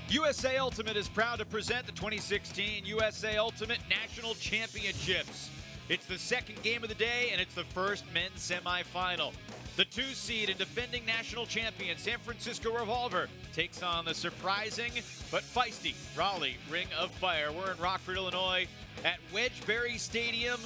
USA Ultimate is proud to present the 2016 USA Ultimate National Championships. It's the second game of the day, and it's the first men's semifinal. The 2-seed and defending national champion San Francisco Revolver takes on the surprising but feisty Raleigh Ring of Fire. We're in Rockford, Illinois at Wedgebury Stadium,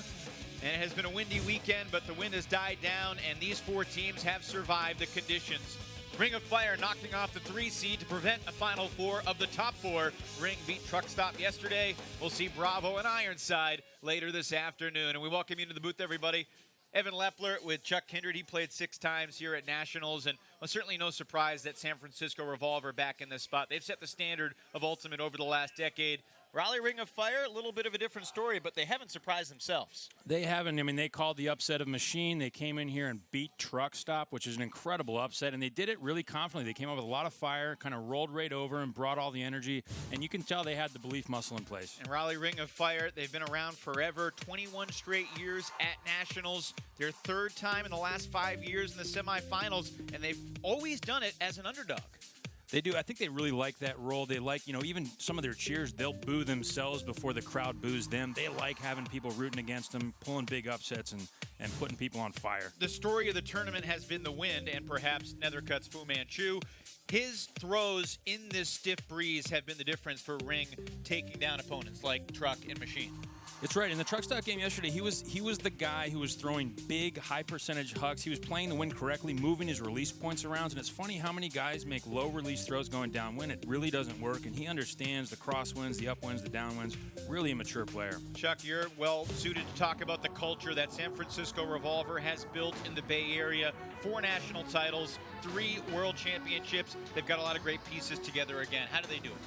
and it has been a windy weekend, but the wind has died down, and these four teams have survived the conditions. Ring of Fire knocking off the 3-seed to prevent a Final Four of the top four. Ring beat Truck Stop yesterday. We'll see Bravo and Ironside later this afternoon. And we welcome you to the booth, everybody. Evan Lepler with Chuck Kindred. He played 6 times here at Nationals, and certainly no surprise that San Francisco Revolver back in this spot. They've set the standard of Ultimate over the last decade. Raleigh Ring of Fire, a little bit of a different story, but they haven't surprised themselves. They haven't. I mean, they called the upset of Machine. They came in here and beat Truck Stop, which is an incredible upset, and they did it really confidently. They came up with a lot of fire, kind of rolled right over and brought all the energy, and you can tell they had the belief muscle in place. And Raleigh Ring of Fire, they've been around forever, 21 straight years at Nationals, their third time in the last 5 years in the semifinals, and they've always done it as an underdog. They do. I think they really like that role. They like, even some of their cheers, they'll boo themselves before the crowd boos them. They like having people rooting against them, pulling big upsets, and putting people on fire. The story of the tournament has been the wind and perhaps Nethercutt's Fu Manchu. His throws in this stiff breeze have been the difference for Ring taking down opponents like Truck and Machine. It's right. In the Truck Stop game yesterday, he was the guy who was throwing big, high-percentage hucks. He was playing the wind correctly, moving his release points around. And it's funny how many guys make low-release throws going downwind. It really doesn't work, and he understands the crosswinds, the upwinds, the downwinds. Really a mature player. Chuck, you're well-suited to talk about the culture that San Francisco Revolver has built in the Bay Area. 4 national titles, 3 world championships. They've got a lot of great pieces together again. How do they do it?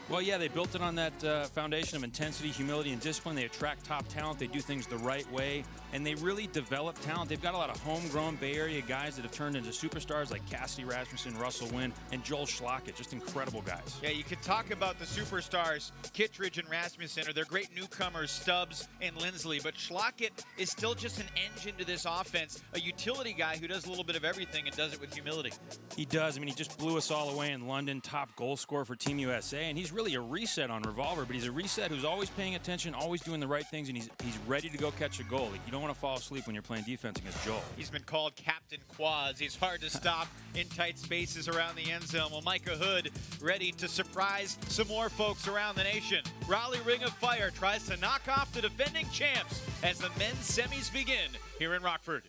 Well, yeah, they built it on that foundation of intensity, humility, and discipline. They attract top talent. They do things the right way, and they really develop talent. They've got a lot of homegrown Bay Area guys that have turned into superstars like Cassidy Rasmussen, Russell Wynn, and Joel Schlockett. Just incredible guys. Yeah, you could talk about the superstars, Kittredge and Rasmussen, or their great newcomers, Stubbs and Lindsley, but Schlockett is still just an engine to this offense, a utility guy who does a little bit of everything and does it with humility. He does. I mean, he just blew us all away in London, top goal scorer for Team USA, and he's really a reset on Revolver, but he's a reset who's always paying attention, always doing the right things, and he's ready to go catch a goal. Like, you don't want to fall asleep when you're playing defense against Joel. He's been called Captain Quads. He's hard to stop in tight spaces around the end zone. Well, Micah Hood ready to surprise some more folks around the nation. Raleigh Ring of Fire tries to knock off the defending champs as the men's semis begin here in Rockford.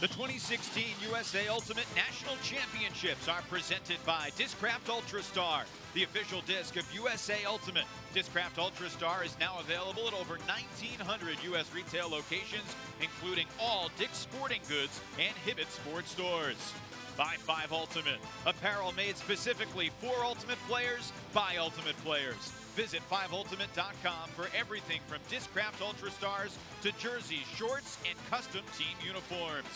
The 2016 USA Ultimate National Championships are presented by Discraft Ultrastar, the official disc of USA Ultimate. Discraft Ultrastar is now available at over 1,900 U.S. retail locations, including all Dick's Sporting Goods and Hibbett Sports stores. Buy 5 Ultimate, apparel made specifically for Ultimate players by Ultimate players. Visit 5ultimate.com for everything from Discraft Ultrastars to jerseys, shorts, and custom team uniforms.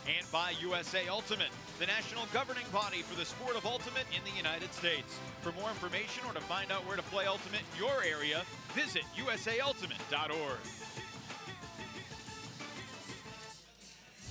And by USA Ultimate, the national governing body for the sport of Ultimate in the United States. For more information or to find out where to play Ultimate in your area, visit usaultimate.org.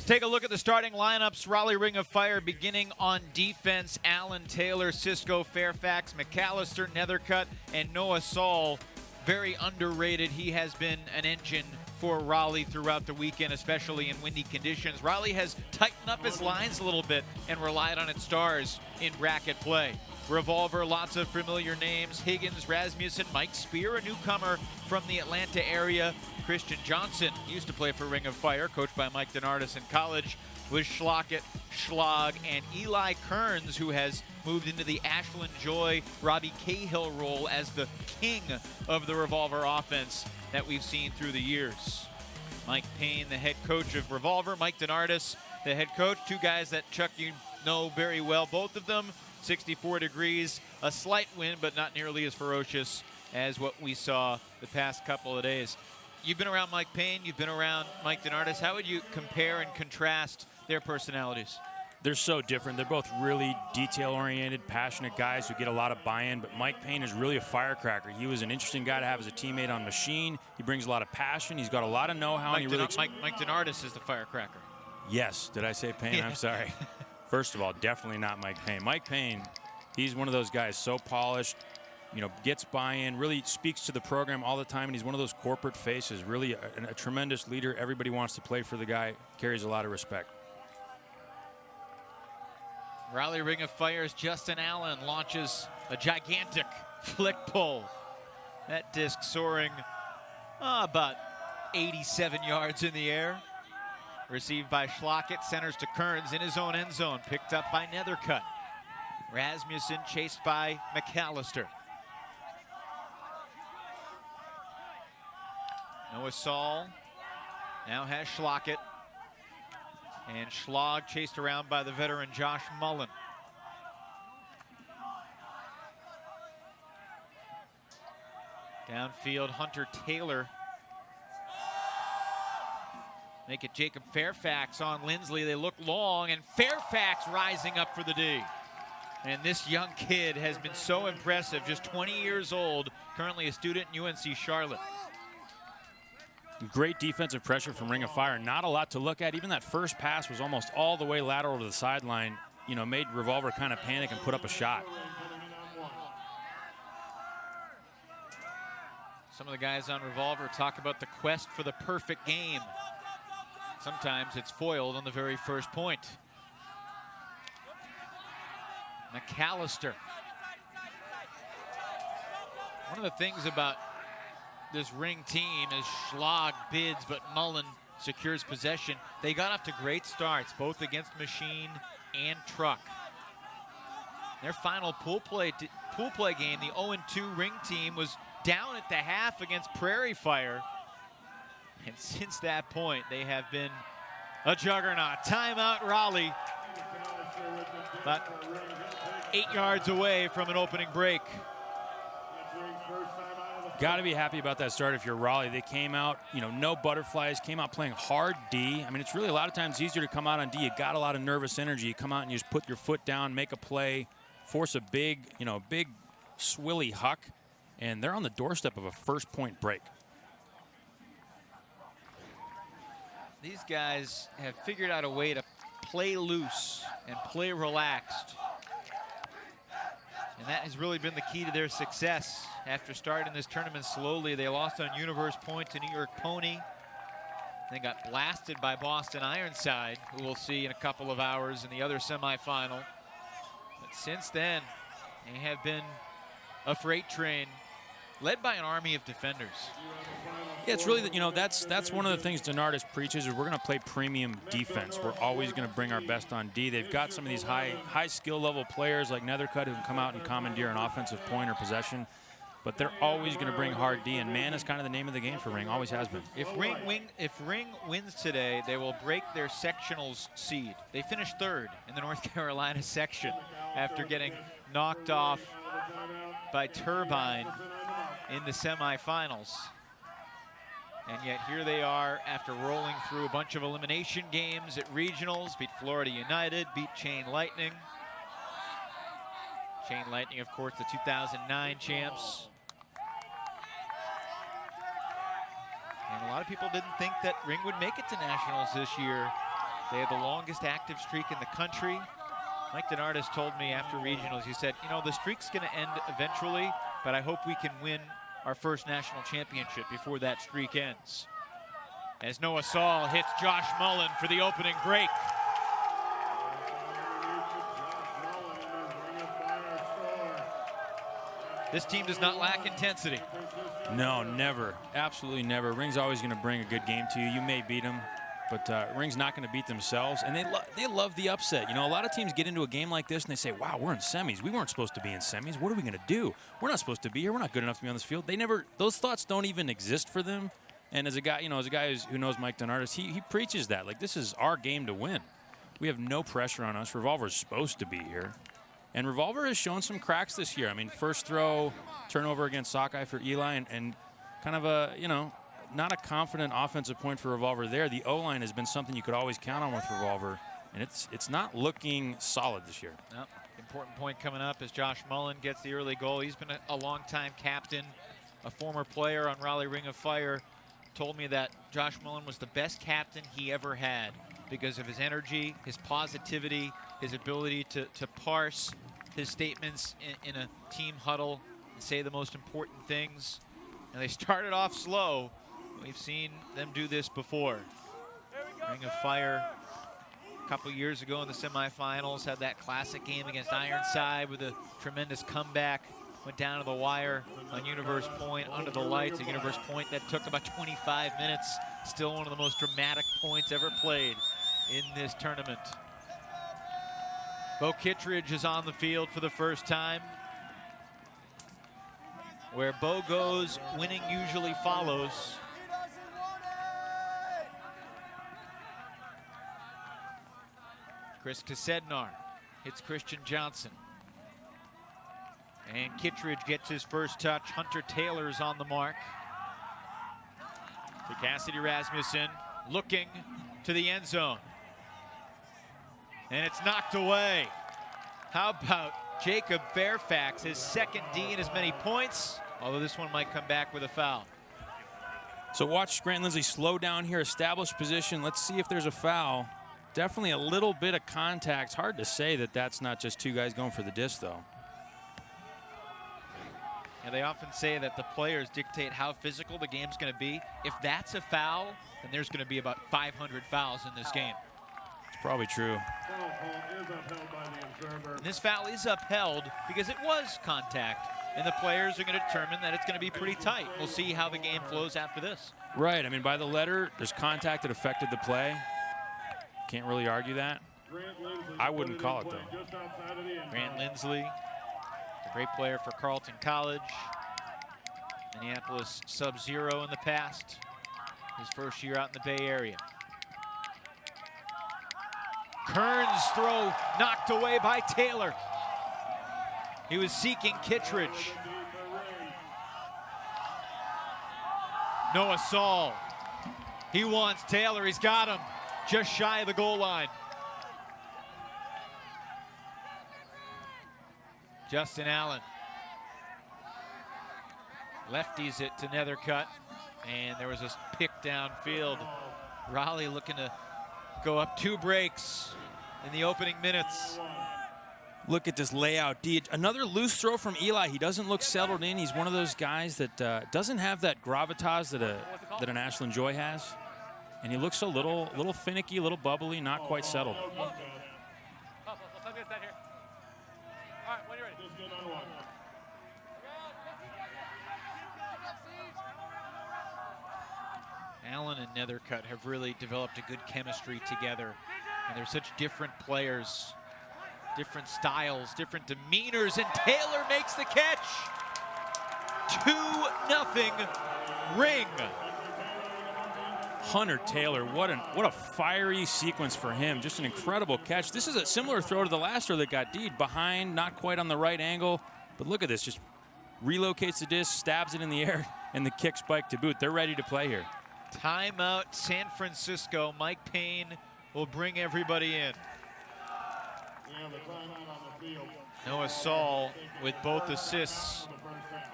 Take a look at the starting lineups. Raleigh Ring of Fire beginning on defense. Allen, Taylor, Cisco, Fairfax, McAllister, Nethercutt, and Noah Saul. Very underrated. He has been an engine for Raleigh throughout the weekend, especially in windy conditions. Raleigh has tightened up his lines a little bit and relied on its stars in bracket play. Revolver, lots of familiar names. Higgins, Rasmussen, Mike Spear, a newcomer from the Atlanta area. Christian Johnson used to play for Ring of Fire, coached by Mike Denardis in college, with Schlockett, Schlag, and Eli Kearns, who has moved into the Ashland Joy, Robbie Cahill role as the king of the Revolver offense that we've seen through the years. Mike Payne, the head coach of Revolver, Mike Denardis, the head coach, 2 guys that, Chuck, you know very well, both of them. 64 degrees, a slight wind, but not nearly as ferocious as what we saw the past couple of days. You've been around Mike Payne, you've been around Mike Denardis. How would you compare and contrast their personalities? They're so different. They're both really detail-oriented, passionate guys who get a lot of buy-in, but Mike Payne is really a firecracker. He was an interesting guy to have as a teammate on Machine. He brings a lot of passion. He's got a lot of know-how. Mike DeNardis is the firecracker. Yes. Did I say Payne? Yeah. I'm sorry. First of all, definitely not Mike Payne. Mike Payne, he's one of those guys so polished, gets buy-in, really speaks to the program all the time, and he's one of those corporate faces, really a tremendous leader. Everybody wants to play for the guy, carries a lot of respect. Raleigh Ring of Fire's Justin Allen launches a gigantic flick pull. That disc soaring about 87 yards in the air. Received by Schlockett, centers to Kearns in his own end zone. Picked up by Nethercutt. Rasmussen chased by McAllister. Noah Saul now has Schlockett. And Schlag chased around by the veteran Josh Mullen. Downfield, Hunter Taylor. Make it Jacob Fairfax on Lindsley. They look long, and Fairfax rising up for the D. And this young kid has been so impressive, just 20 years old, currently a student in UNC Charlotte. Great defensive pressure from Ring of Fire. Not a lot to look at. Even that first pass was almost all the way lateral to the sideline. Made Revolver kind of panic and put up a shot. Some of the guys on Revolver talk about the quest for the perfect game. Sometimes it's foiled on the very first point. McAllister. One of the things about this Ring team is Schlag bids, but Mullen secures possession. They got off to great starts, both against Machine and Truck. Their final pool play game, the 0-2 Ring team, was down at the half against Prairie Fire. And since that point, they have been a juggernaut. Timeout Raleigh. About 8 yards away from an opening break. Got to be happy about that start if you're Raleigh. They came out, no butterflies, came out playing hard D. I mean, it's really a lot of times easier to come out on D. You got a lot of nervous energy. You come out and you just put your foot down, make a play, force a big swilly huck, and they're on the doorstep of a first-point break. These guys have figured out a way to play loose and play relaxed. And that has really been the key to their success. After starting this tournament slowly, they lost on Universe Point to New York Pony. They got blasted by Boston Ironside, who we'll see in a couple of hours in the other semifinal. But since then, they have been a freight train led by an army of defenders. Yeah, it's really, that's one of the things DeNardis preaches is we're going to play premium defense. We're always going to bring our best on D. They've got some of these high skill level players like Nethercutt who can come out and commandeer an offensive point or possession, but they're always going to bring hard D, and man is kind of the name of the game for Ring, always has been. If Ring wins today, they will break their sectionals seed. They finished third in the North Carolina section after getting knocked off by Turbine in the semifinals. And yet here they are after rolling through a bunch of elimination games at regionals, beat Florida United, beat Chain Lightning. Chain Lightning, of course, the 2009 champs. And a lot of people didn't think that Ring would make it to nationals this year. They had the longest active streak in the country. Mike DeNardis told me after regionals, he said, the streak's going to end eventually, but I hope we can win our first national championship before that streak ends. As Noah Saul hits Josh Mullen for the opening break. This team does not lack intensity. No, never. Absolutely never. Ring's always going to bring a good game to you. You may beat them, but Ring's not going to beat themselves. And they love the upset. A lot of teams get into a game like this and they say, wow, we're in semis. We weren't supposed to be in semis. What are we going to do? We're not supposed to be here. We're not good enough to be on this field. Those thoughts don't even exist for them. And as a guy, who knows Mike DeNardis, he preaches that. Like, this is our game to win. We have no pressure on us. Revolver's supposed to be here. And Revolver has shown some cracks this year. I mean, first throw, turnover against Sockeye for Eli, and kind of a, not a confident offensive point for Revolver there. The O-line has been something you could always count on with Revolver. and it's not looking solid this year. No. Important point coming up as Josh Mullen gets the early goal. He's been a long-time captain, a former player on Raleigh Ring of Fire. Told me that Josh Mullen was the best captain he ever had because of his energy, his positivity, his ability to parse his statements in a team huddle and say the most important things. And they started off slow. We've seen them do this before. Ring of Fire a couple years ago in the semifinals had that classic game against Ironside with a tremendous comeback. Went down to the wire on Universe Point under the lights. A Universe Point that took about 25 minutes. Still one of the most dramatic points ever played in this tournament. Bo Kittredge is on the field for the first time. Where Bo goes, winning usually follows. Chris Kasednar hits Christian Johnson. And Kittredge gets his first touch. Hunter Taylor's on the mark. To Cassidy Rasmussen, looking to the end zone. And it's knocked away. How about Jacob Fairfax, his second D in as many points, although this one might come back with a foul. So watch Grant Lindsley slow down here, establish position. Let's see if there's a foul. Definitely a little bit of contact. Hard to say that that's not just two guys going for the disc, though. And they often say that the players dictate how physical the game's going to be. If that's a foul, then there's going to be about 500 fouls in this game. It's probably true. And this foul is upheld because it was contact, and the players are going to determine that it's going to be pretty tight. We'll see how the game flows after this. Right. I mean, by the letter, there's contact that affected the play. Can't really argue that. I wouldn't call it, though. Grant Lindsley, a great player for Carleton College. Minneapolis Sub-Zero in the past. His first year out in the Bay Area. Kern's throw knocked away by Taylor. He was seeking Kittredge. Noah Saul. He wants Taylor. He's got him just shy of the goal line. Justin Allen. Lefties it to Nethercutt. And there was a pick downfield. Raleigh looking to go up 2 breaks in the opening minutes. Look at this layout. Another loose throw from Eli. He doesn't look settled in. He's one of those guys that doesn't have that gravitas that an Ashland Joy has. And he looks a little finicky, a little bubbly, not quite settled. Allen and Nethercutt have really developed a good chemistry together. And they're such different players, different styles, different demeanors, and Taylor makes the catch. 2-0 Ring. Hunter Taylor, what a fiery sequence for him. Just an incredible catch. This is a similar throw to the last throw that got D'd. Behind, not quite on the right angle. But look at this, just relocates the disc, stabs it in the air, and the kick spike to boot. They're ready to play here. Timeout San Francisco. Mike Payne will bring everybody in. Noah Saul with both assists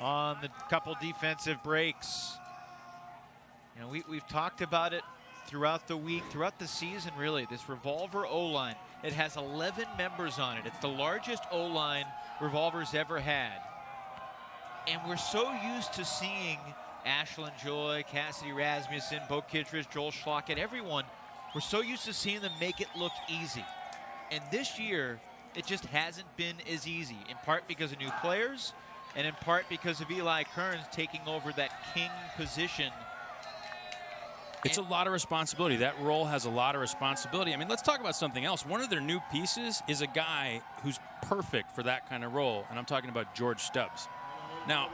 on the couple defensive breaks. You know, we've talked about it throughout the week, throughout the season, really. This Revolver O-line, it has 11 members on it. It's the largest O-line Revolver's ever had. And we're so used to seeing Ashland Joy, Cassidy Rasmussen, Bo Kittredge, Joel Schlockett, everyone. We're so used to seeing them make it look easy. And this year, it just hasn't been as easy, in part because of new players, and in part because of Eli Kearns taking over that king position. It's a lot of responsibility. That role has a lot of responsibility. I mean, let's talk about something else. One of their new pieces is a guy who's perfect for that kind of role, and I'm talking about George Stubbs. Now,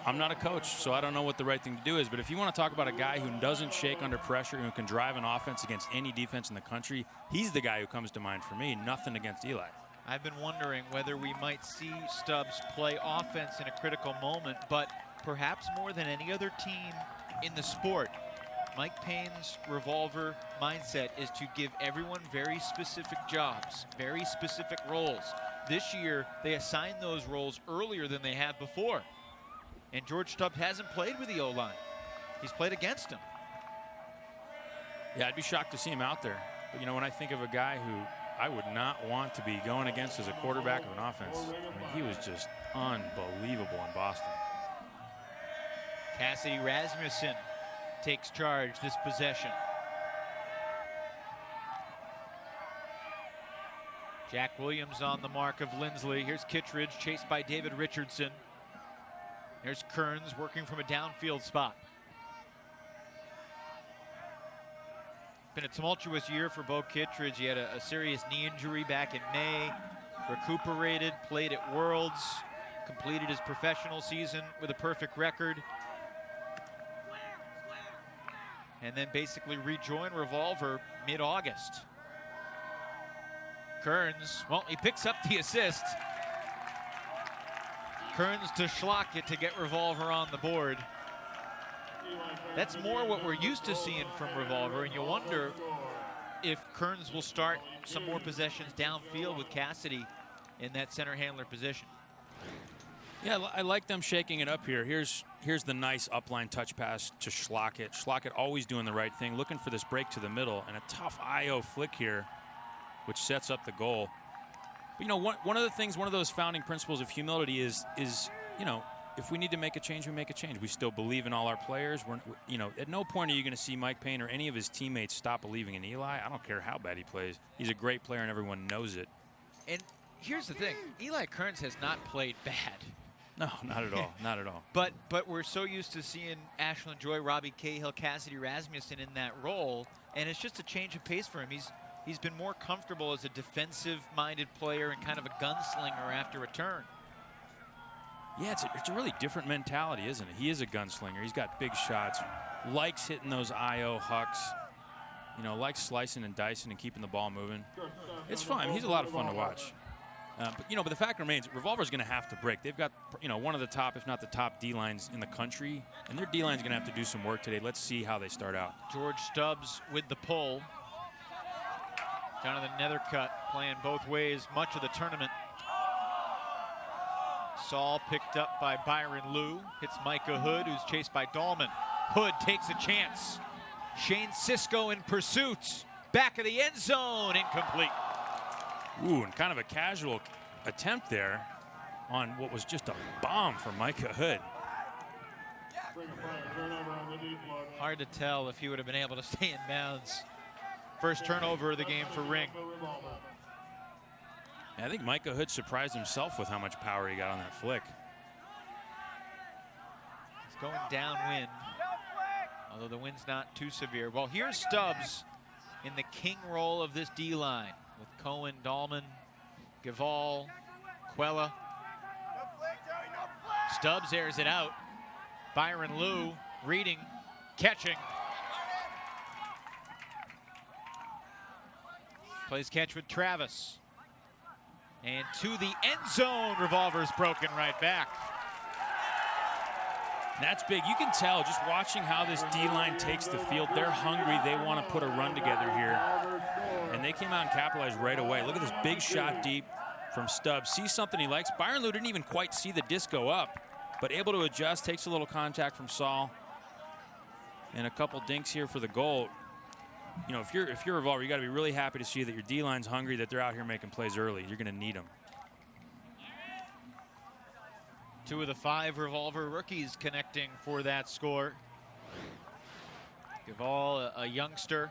I'm not a coach, so I don't know what the right thing to do is, but if you want to talk about a guy who doesn't shake under pressure, who can drive an offense against any defense in the country, he's the guy who comes to mind for me. Nothing against Eli. I've been wondering whether we might see Stubbs play offense in a critical moment, but perhaps more than any other team in the sport, Mike Payne's Revolver mindset is to give everyone very specific jobs, very specific roles. This year, they assigned those roles earlier than they have before. And George Stubbs hasn't played with the O-line. He's played against him. Yeah, I'd be shocked to see him out there. But, you know, when I think of a guy who I would not want to be going against as a quarterback of an offense, I mean, he was just unbelievable in Boston. Cassidy Rasmussen takes charge this possession. Jack Williams on the mark of Lindsley. Here's Kittredge, chased by David Richardson. There's Kearns working from a downfield spot. Been a tumultuous year for Bo Kittredge. He had a serious knee injury back in May, recuperated, played at Worlds, completed his professional season with a perfect record, and then basically rejoined Revolver mid-August. Kearns, well, he picks up the assist. Kearns to Schlockett to get Revolver on the board. That's more what we're used to seeing from Revolver, and you wonder if Kearns will start some more possessions downfield with Cassidy in that center handler position. Yeah, I like them shaking it up here. Here's the nice upline touch pass to Schlockett. Schlockett always doing the right thing, looking for this break to the middle, and a tough IO flick here, which sets up the goal. But, you know, one of the things, one of those founding principles of humility is you know, if we need to make a change, we make a change. We still believe in all our players. You know, at no point are you going to see Mike Payne or any of his teammates stop believing in Eli. I don't care how bad he plays. He's a great player, and everyone knows it. And here's the thing. Eli Kearns has not played bad. No, not at all. Not at all. But we're so used to seeing Ashland Joy, Robbie Cahill, Cassidy Rasmussen in that role, and it's just a change of pace for him. He's been more comfortable as a defensive-minded player and kind of a gunslinger after a turn. Yeah, it's a really different mentality, isn't it? He is a gunslinger. He's got big shots, likes hitting those IO hucks, you know, likes slicing and dicing and keeping the ball moving. It's fun. He's a lot of fun to watch. But the fact remains, Revolver's going to have to break. They've got, you know, one of the top, if not the top D-lines in the country, and their D-line's going to have to do some work today. Let's see how they start out. George Stubbs with the pull. Jonathan Nethercutt playing both ways much of the tournament. Saul picked up by Byron Liu. Hits Micah Hood, who's chased by Dahlman. Hood takes a chance. Shane Cisco in pursuit. Back of the end zone, incomplete. Ooh, and kind of a casual attempt there on what was just a bomb from Micah Hood. Hard to tell if he would have been able to stay in bounds. First turnover of the game for Ring. I think Micah Hood surprised himself with how much power he got on that flick. It's going downwind, although the wind's not too severe. Well, here's Stubbs in the king role of this D-line with Cohen, Dahlman, Gavall, Quella. Stubbs airs it out. Byron Liu reading, catching. Plays catch with Travis. And to the end zone, Revolver's broken right back. That's big. You can tell just watching how this D-line takes the field. They're hungry. They want to put a run together here. And they came out and capitalized right away. Look at this big shot deep from Stubbs. Sees something he likes. Byron Liu didn't even quite see the disc go up, but able to adjust, takes a little contact from Saul. And a couple dinks here for the goal. You know, if you're Revolver, you got to be really happy to see that your D-line's hungry, that they're out here making plays early. You're going to need them. 2 of the 5 Revolver rookies connecting for that score. Gavall, a youngster.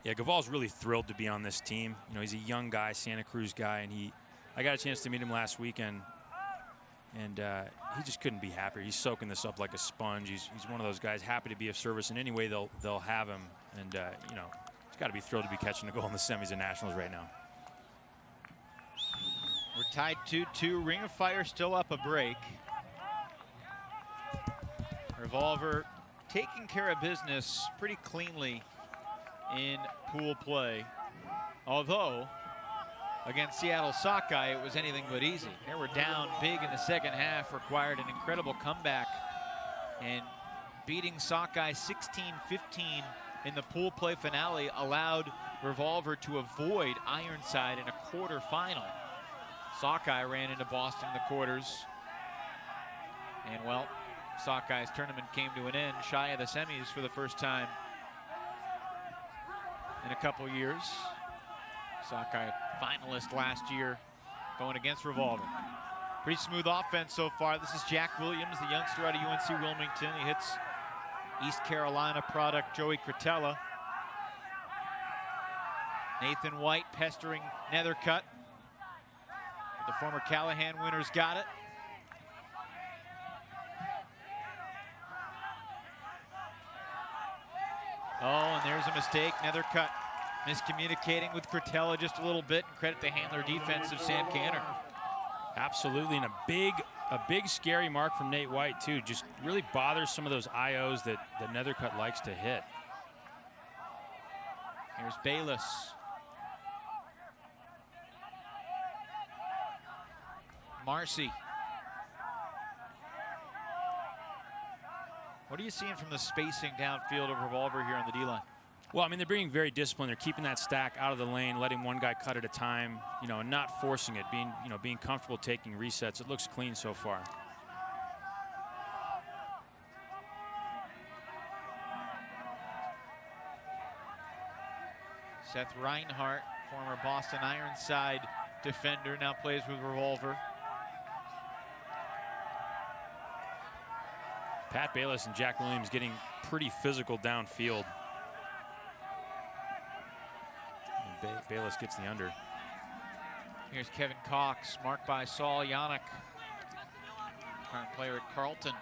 Yeah, Gavall's really thrilled to be on this team. You know, he's a young guy, Santa Cruz guy, and I got a chance to meet him last weekend, and he just couldn't be happier. He's soaking this up like a sponge. He's one of those guys happy to be of service in any way they'll have him, and you know, he's got to be thrilled to be catching the goal in the semis and nationals right now. We're tied 2-2. Ring of Fire still up a break. Revolver taking care of business pretty cleanly in pool play, although Against Seattle Sockeye, it was anything but easy. They were down big in the second half, required an incredible comeback, and beating Sockeye 16-15 in the pool play finale allowed Revolver to avoid Ironside in a quarterfinal. Sockeye ran into Boston in the quarters, and well, Sockeye's tournament came to an end, shy of the semis for the first time in a couple years. Sockeye finalist last year, going against Revolver. Pretty smooth offense so far. This is Jack Williams, the youngster out of UNC Wilmington. He hits East Carolina product Joey Cretella. Nathan White pestering Nethercutt. The former Callahan winners got it. Oh, and there's a mistake. Nethercutt miscommunicating with Cretella just a little bit, and credit the handler defense of Sam Canner. Absolutely, and a big scary mark from Nate White too. Just really bothers some of those IOs that Nethercutt likes to hit. Here's Bayless. Marcy. What are you seeing from the spacing downfield of Revolver here on the D-line? Well, I mean, they're being very disciplined. They're keeping that stack out of the lane, letting one guy cut at a time, you know, and not forcing it, being comfortable taking resets. It looks clean so far. Seth Reinhart, former Boston Ironside defender, now plays with Revolver. Pat Bayless and Jack Williams getting pretty physical downfield. Bayless gets the under. Here's Kevin Cox, marked by Saul Yannick, current player at Carleton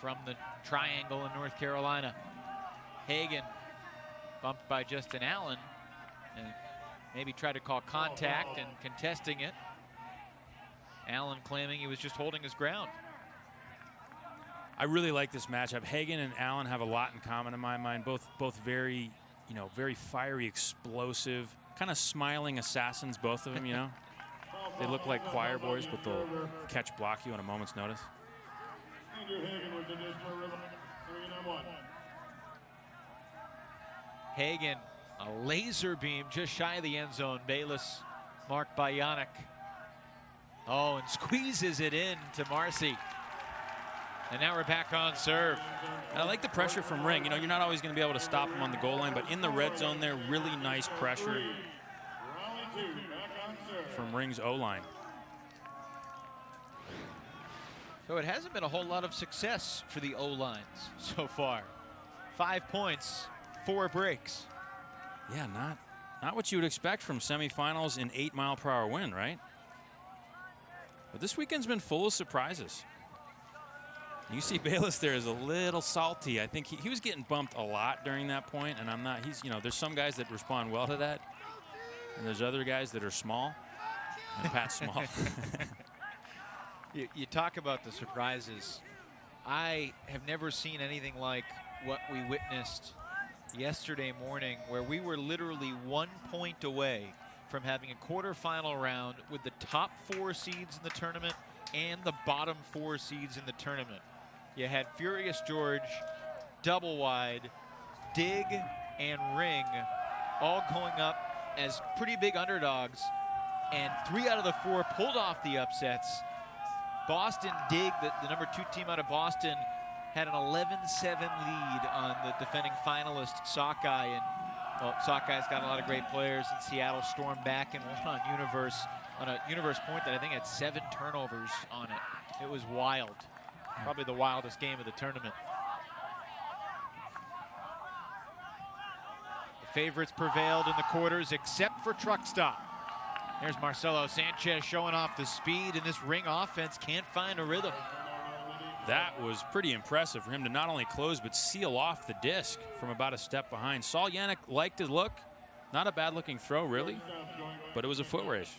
from the Triangle in North Carolina. Hagan bumped by Justin Allen and maybe tried to call contact and contesting it. Allen claiming he was just holding his ground. I really like this matchup. Hagan and Allen have a lot in common in my mind. Both very, you know, very fiery, explosive, kind of smiling assassins, both of them, you know. They look like choir boys, but they'll catch block you on a moment's notice. Hagan, a laser beam just shy of the end zone. Bayless marked by Yannick. Oh, and squeezes it in to Marcy. And now we're back on serve. I like the pressure from Ring. You know, you're not always going to be able to stop him on the goal line, but in the red zone there, really nice pressure from Ring's O-line. So it hasn't been a whole lot of success for the O-lines so far. 5 points, 4 breaks. Yeah, not what you would expect from semifinals in 8-mile-per-hour wind, right? But this weekend's been full of surprises. You see Bayless there is a little salty. I think he was getting bumped a lot during that point, and you know, there's some guys that respond well to that, and there's other guys that are small, and Pat's small. You talk about the surprises. I have never seen anything like what we witnessed yesterday morning, where we were literally 1 point away from having a quarterfinal round with the top 4 seeds in the tournament and the bottom 4 seeds in the tournament. You had Furious George, Double Wide, Dig, and Ring all going up as pretty big underdogs, and 3 out of the 4 pulled off the upsets. Boston Dig, the number 2 team out of Boston, had an 11-7 lead on the defending finalist Sockeye, and well, Sockeye's got a lot of great players, and Seattle stormed back and won on a Universe point that I think had 7 turnovers on it. It was wild. Probably the wildest game of the tournament. The favorites prevailed in the quarters except for Truck Stop. There's Marcelo Sanchez showing off the speed, and this Ring offense can't find a rhythm. That was pretty impressive for him to not only close but seal off the disc from about a step behind. Saul Yannick liked his look. Not a bad looking throw, really, but it was a foot race.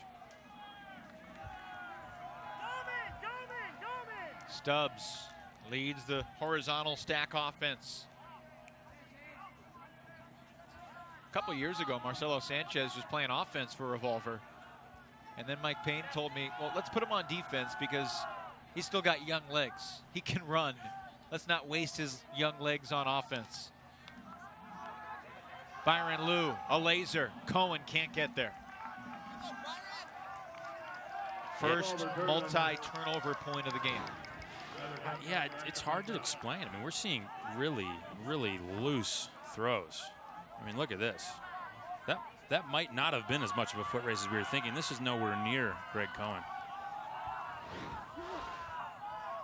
Stubbs leads the horizontal stack offense. A couple years ago, Marcelo Sanchez was playing offense for Revolver. And then Mike Payne told me, well, let's put him on defense because he's still got young legs. He can run. Let's not waste his young legs on offense. Byron Liu, a laser. Cohen can't get there. First multi-turnover point of the game. Yeah, it's hard to explain. I mean, we're seeing really, really loose throws. I mean, look at this. That might not have been as much of a foot race as we were thinking. This is nowhere near Greg Cohen.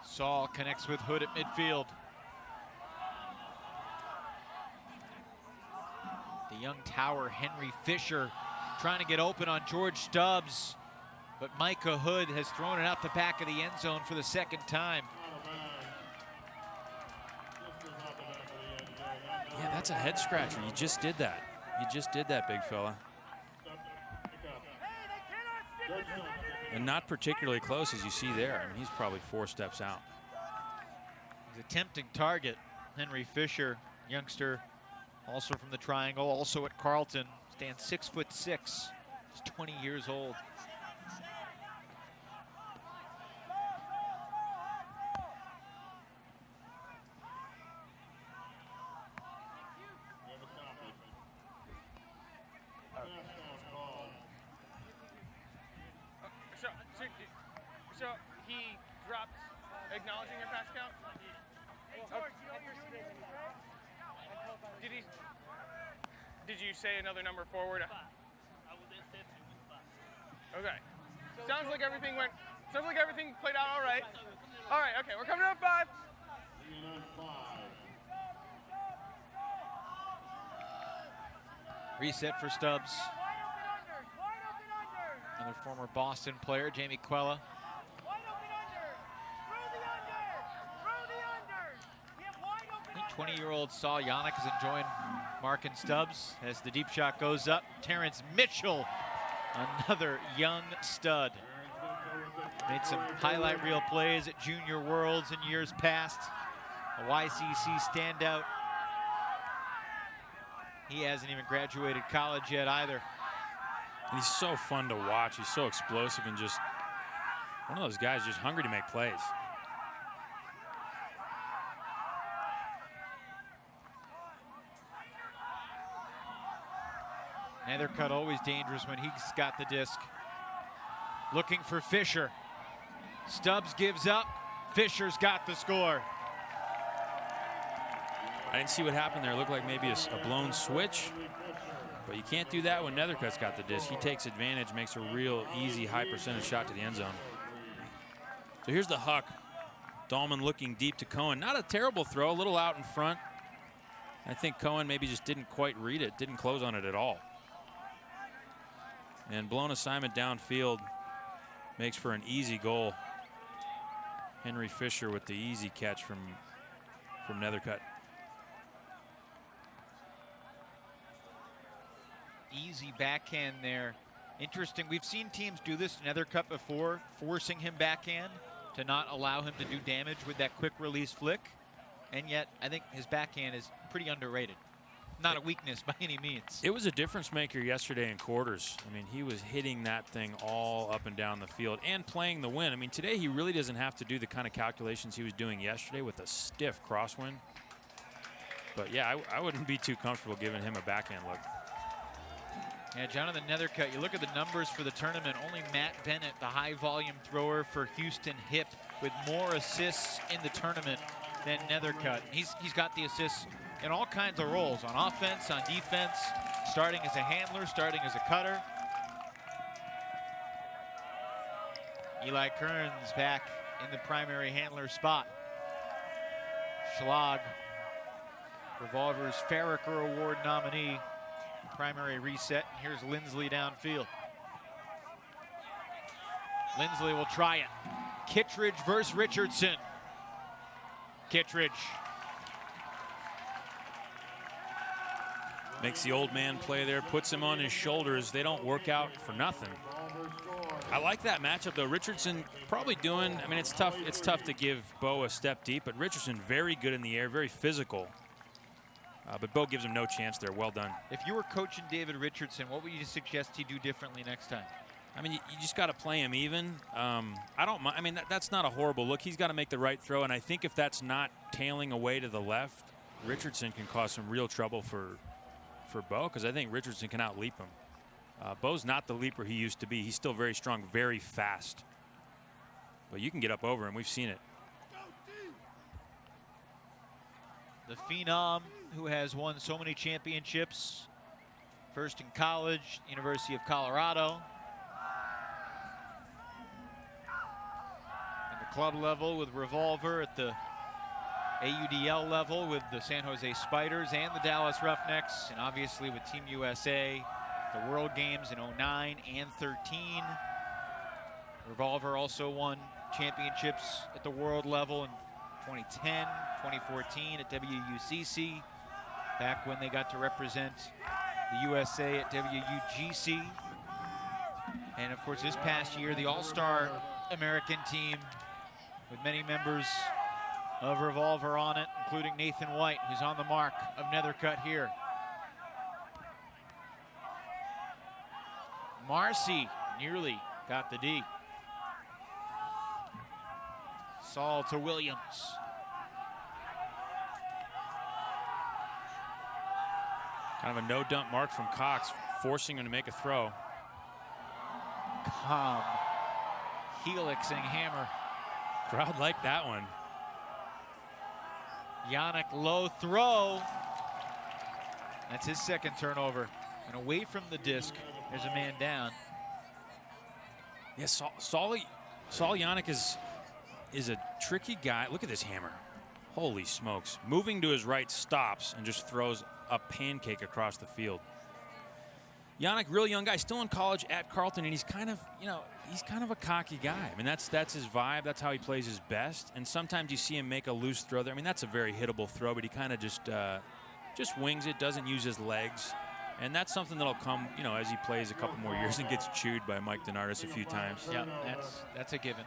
Saul connects with Hood at midfield. The young tower, Henry Fisher, trying to get open on George Stubbs. But Micah Hood has thrown it out the back of the end zone for the second time. Yeah, that's a head scratcher. You just did that. You just did that, big fella. And not particularly close, as you see there. I mean, he's probably 4 steps out. He's a tempting target. Henry Fisher, youngster, also from the Triangle, also at Carleton, stands 6'6". He's 20 years old. So he dropped acknowledging your pass count? Did you say another number forward? Okay. Sounds like everything played out all right. All right, okay, we're coming up 5. Reset for Stubbs. Another former Boston player, Jamie Quella. I think 20-year-old Saul Yannick is enjoying marking Stubbs as the deep shot goes up. Terrence Mitchell, another young stud. Made some highlight reel plays at Junior Worlds in years past. A YCC standout. He hasn't even graduated college yet either. And he's so fun to watch. He's so explosive and just one of those guys just hungry to make plays. Nethercutt always dangerous when he's got the disc. Looking for Fisher. Stubbs gives up. Fisher's got the score. I didn't see what happened there. It looked like maybe a blown switch. But you can't do that when Nethercutt's got the disc. He takes advantage, makes a real easy, high percentage shot to the end zone. So here's the huck. Dahlman looking deep to Cohen. Not a terrible throw, a little out in front. I think Cohen maybe just didn't quite read it, didn't close on it at all. And blown assignment downfield makes for an easy goal. Henry Fisher with the easy catch from Nethercutt. Easy backhand there. Interesting. We've seen teams do this in Nethercutt before, forcing him backhand to not allow him to do damage with that quick release flick. And yet, I think his backhand is pretty underrated. Not a weakness by any means. It was a difference maker yesterday in quarters. I mean, he was hitting that thing all up and down the field and playing the wind. I mean, today he really doesn't have to do the kind of calculations he was doing yesterday with a stiff crosswind. But yeah, I wouldn't be too comfortable giving him a backhand look. Yeah, Jonathan Nethercutt, you look at the numbers for the tournament, only Matt Bennett, the high volume thrower for Houston Hip, with more assists in the tournament than Nethercutt. He's got the assists in all kinds of roles, on offense, on defense, starting as a handler, starting as a cutter. Eli Kearns back in the primary handler spot. Schlag, Revolver's Farricker Award nominee. Primary reset, and here's Lindsley downfield. Lindsley will try it. Kittredge versus Richardson. Kittredge. Makes the old man play there, puts him on his shoulders. They don't work out for nothing. I like that matchup though. Richardson probably doing, I mean, it's tough to give Bo a step deep, but Richardson very good in the air, very physical. But Bo gives him no chance there. Well done. If you were coaching David Richardson, what would you suggest he do differently next time? I mean, you just got to play him even. I don't mind. I mean, that's not a horrible look. He's got to make the right throw, and I think if that's not tailing away to the left, Richardson can cause some real trouble for Bo, because I think Richardson can out-leap him. Bo's not the leaper he used to be. He's still very strong, very fast. But you can get up over him. We've seen it. The phenom who has won so many championships, first in college, University of Colorado. At the club level with Revolver, at the AUDL level with the San Jose Spiders and the Dallas Roughnecks, and obviously with Team USA, the World Games in 09 and 13. Revolver also won championships at the world level in 2010, 2014 at WUCC, back when they got to represent the USA at WUGC. And of course this past year, the All-Star American team with many members of Revolver on it, including Nathan White, who's on the mark of Nethercutt here. Marcy nearly got the D. Saul to Williams. Kind of a no-dump mark from Cox, forcing him to make a throw. Calm, helixing hammer. Crowd liked that one. Yannick low throw. That's his second turnover. And away from the disc, there's a man down. Yeah, Saul Yannick is a tricky guy. Look at this hammer. Holy smokes. Moving to his right, stops and just throws a pancake across the field. Yannick, real young guy, still in college at Carleton, and he's kind of, he's kind of a cocky guy. I mean, that's his vibe. That's how he plays his best. And sometimes you see him make a loose throw there. I mean, that's a very hittable throw, but he kind of just wings it, doesn't use his legs. And that's something that'll come, as he plays a couple more years and gets chewed by Mike Donardis a few times. Yeah, that's a given.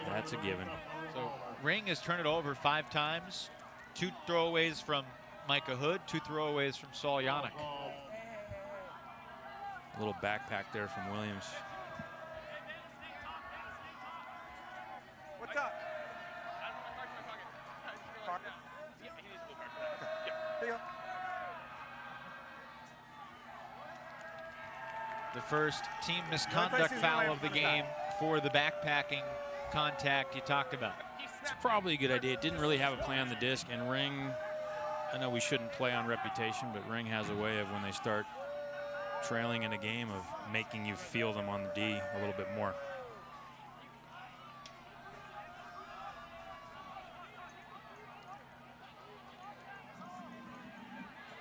That's a given. So Ring has turned it over 5 times. 2 throwaways from Micah Hood, 2 throwaways from Saul Yannick. A little backpack there from Williams. What's up? The first team misconduct foul of the game for the backpacking contact you talked about. It's probably a good idea. It didn't really have a play on the disc, and Ring, I know we shouldn't play on reputation, but Ring has a way of, when they start trailing in a game, of making you feel them on the D a little bit more.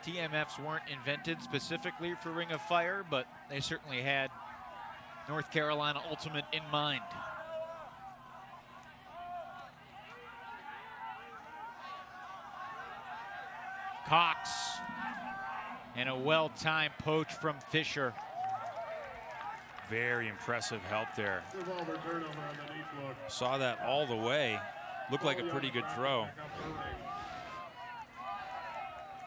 TMFs weren't invented specifically for Ring of Fire, but they certainly had North Carolina Ultimate in mind. Cox, and a well-timed poach from Fisher. Very impressive help there. Saw that all the way. Looked like a pretty good throw.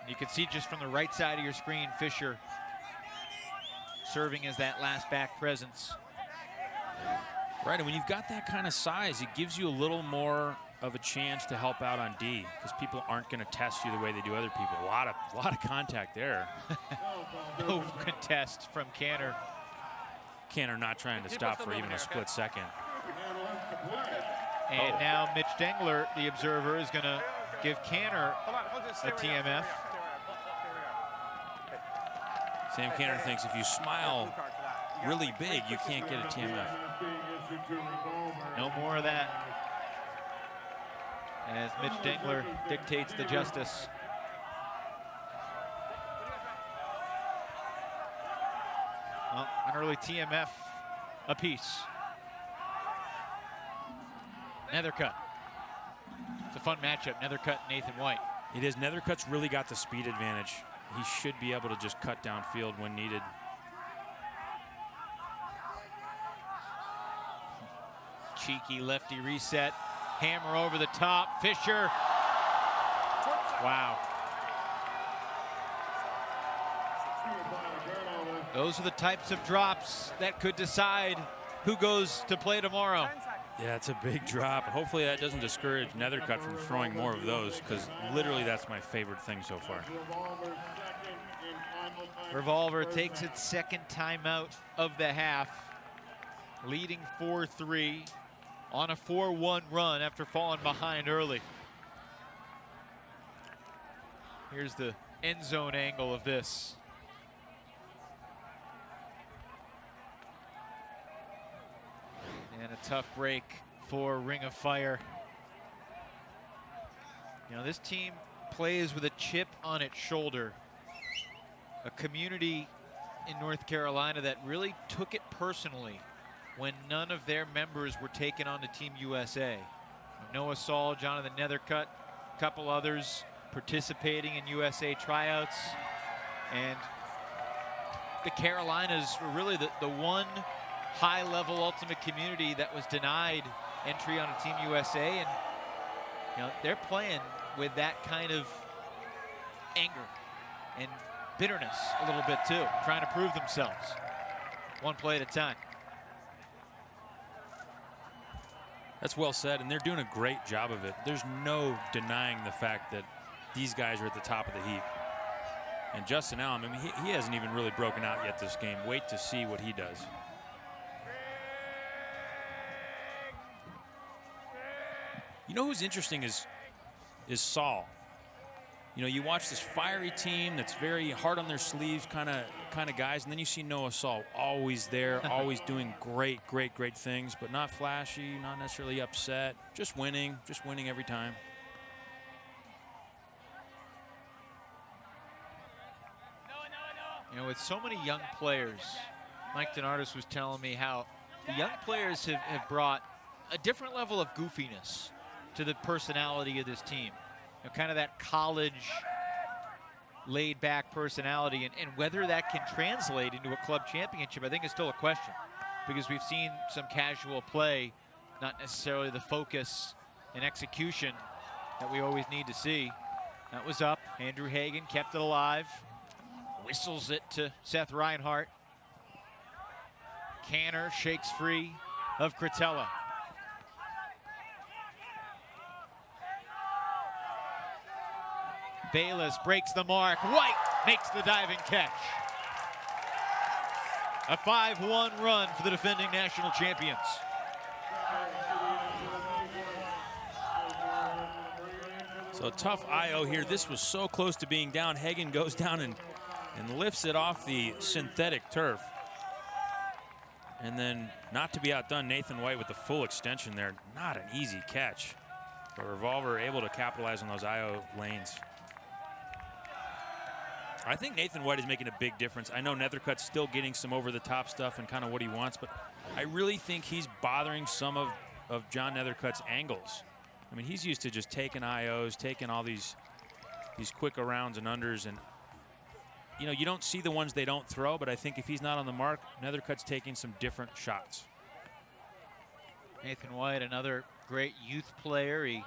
You can see just from the right side of your screen, Fisher serving as that last back presence. Right, and when you've got that kind of size, it gives you a little more of a chance to help out on D, because people aren't going to test you the way they do other people. A lot of contact there. No contest from Canner. Canner not trying to stop for even a split second. And now Mitch Dengler, the observer, is going to give Canner a TMF. Sam Canner thinks if you smile really big, you can't get a TMF. No more of that, as Mitch Dengler dictates the justice. Well, an early TMF apiece. Nethercutt. It's a fun matchup, Nethercutt and Nathan White. It is. Nethercutt's really got the speed advantage. He should be able to just cut downfield when needed. Cheeky lefty reset. Hammer over the top. Fisher. Wow. Those are the types of drops that could decide who goes to play tomorrow. 10 seconds. Yeah, it's a big drop. Hopefully that doesn't discourage Nethercutt from throwing more of those, because literally that's my favorite thing so far. Revolver takes its second timeout of the half, leading 4-3 on a 4-1 run after falling behind early. Here's the end zone angle of this. And a tough break for Ring of Fire. You know, this team plays with a chip on its shoulder. A community in North Carolina that really took it personally when none of their members were taken on to Team USA. Noah Saul, Jonathan Nethercutt, a couple others participating in USA tryouts. And the Carolinas were really the one high-level ultimate community that was denied entry on a Team USA, and you know, they're playing with that kind of anger and bitterness a little bit too, trying to prove themselves one play at a time. That's well said, and they're doing a great job of it. There's no denying the fact that these guys are at the top of the heap. And Justin Allen, I mean, he hasn't even really broken out yet this game. Wait to see what he does. You know who's interesting is Saul. You know, you watch this fiery team that's very hard on their sleeves kind of guys, and then you see Noah Saul always there, always doing great things, but not flashy, not necessarily upset, just winning every time. You know, with so many young players, Mike Denardis was telling me how the young players have brought a different level of goofiness to the personality of this team. You know, kind of that college laid-back personality, and whether that can translate into a club championship, I think is still a question, because we've seen some casual play, not necessarily the focus and execution that we always need to see. That was up. Andrew Hagan kept it alive. Whistles it to Seth Reinhart. Canner shakes free of Cretella. Bayless breaks the mark. White makes the diving catch. A 5-1 run for the defending national champions. So tough IO here. This was so close to being down. Hagan goes down and lifts it off the synthetic turf. And then, not to be outdone, Nathan White with the full extension there. Not an easy catch. But Revolver able to capitalize on those IO lanes. I think Nathan White is making a big difference. I know Nethercutt's still getting some over-the-top stuff and kind of what he wants, but I really think he's bothering some of John Nethercutt's angles. I mean, he's used to just taking IOs, taking all these quick arounds and unders, and you know, you don't see the ones they don't throw, but I think if he's not on the mark, Nethercutt's taking some different shots. Nathan White, another great youth player. He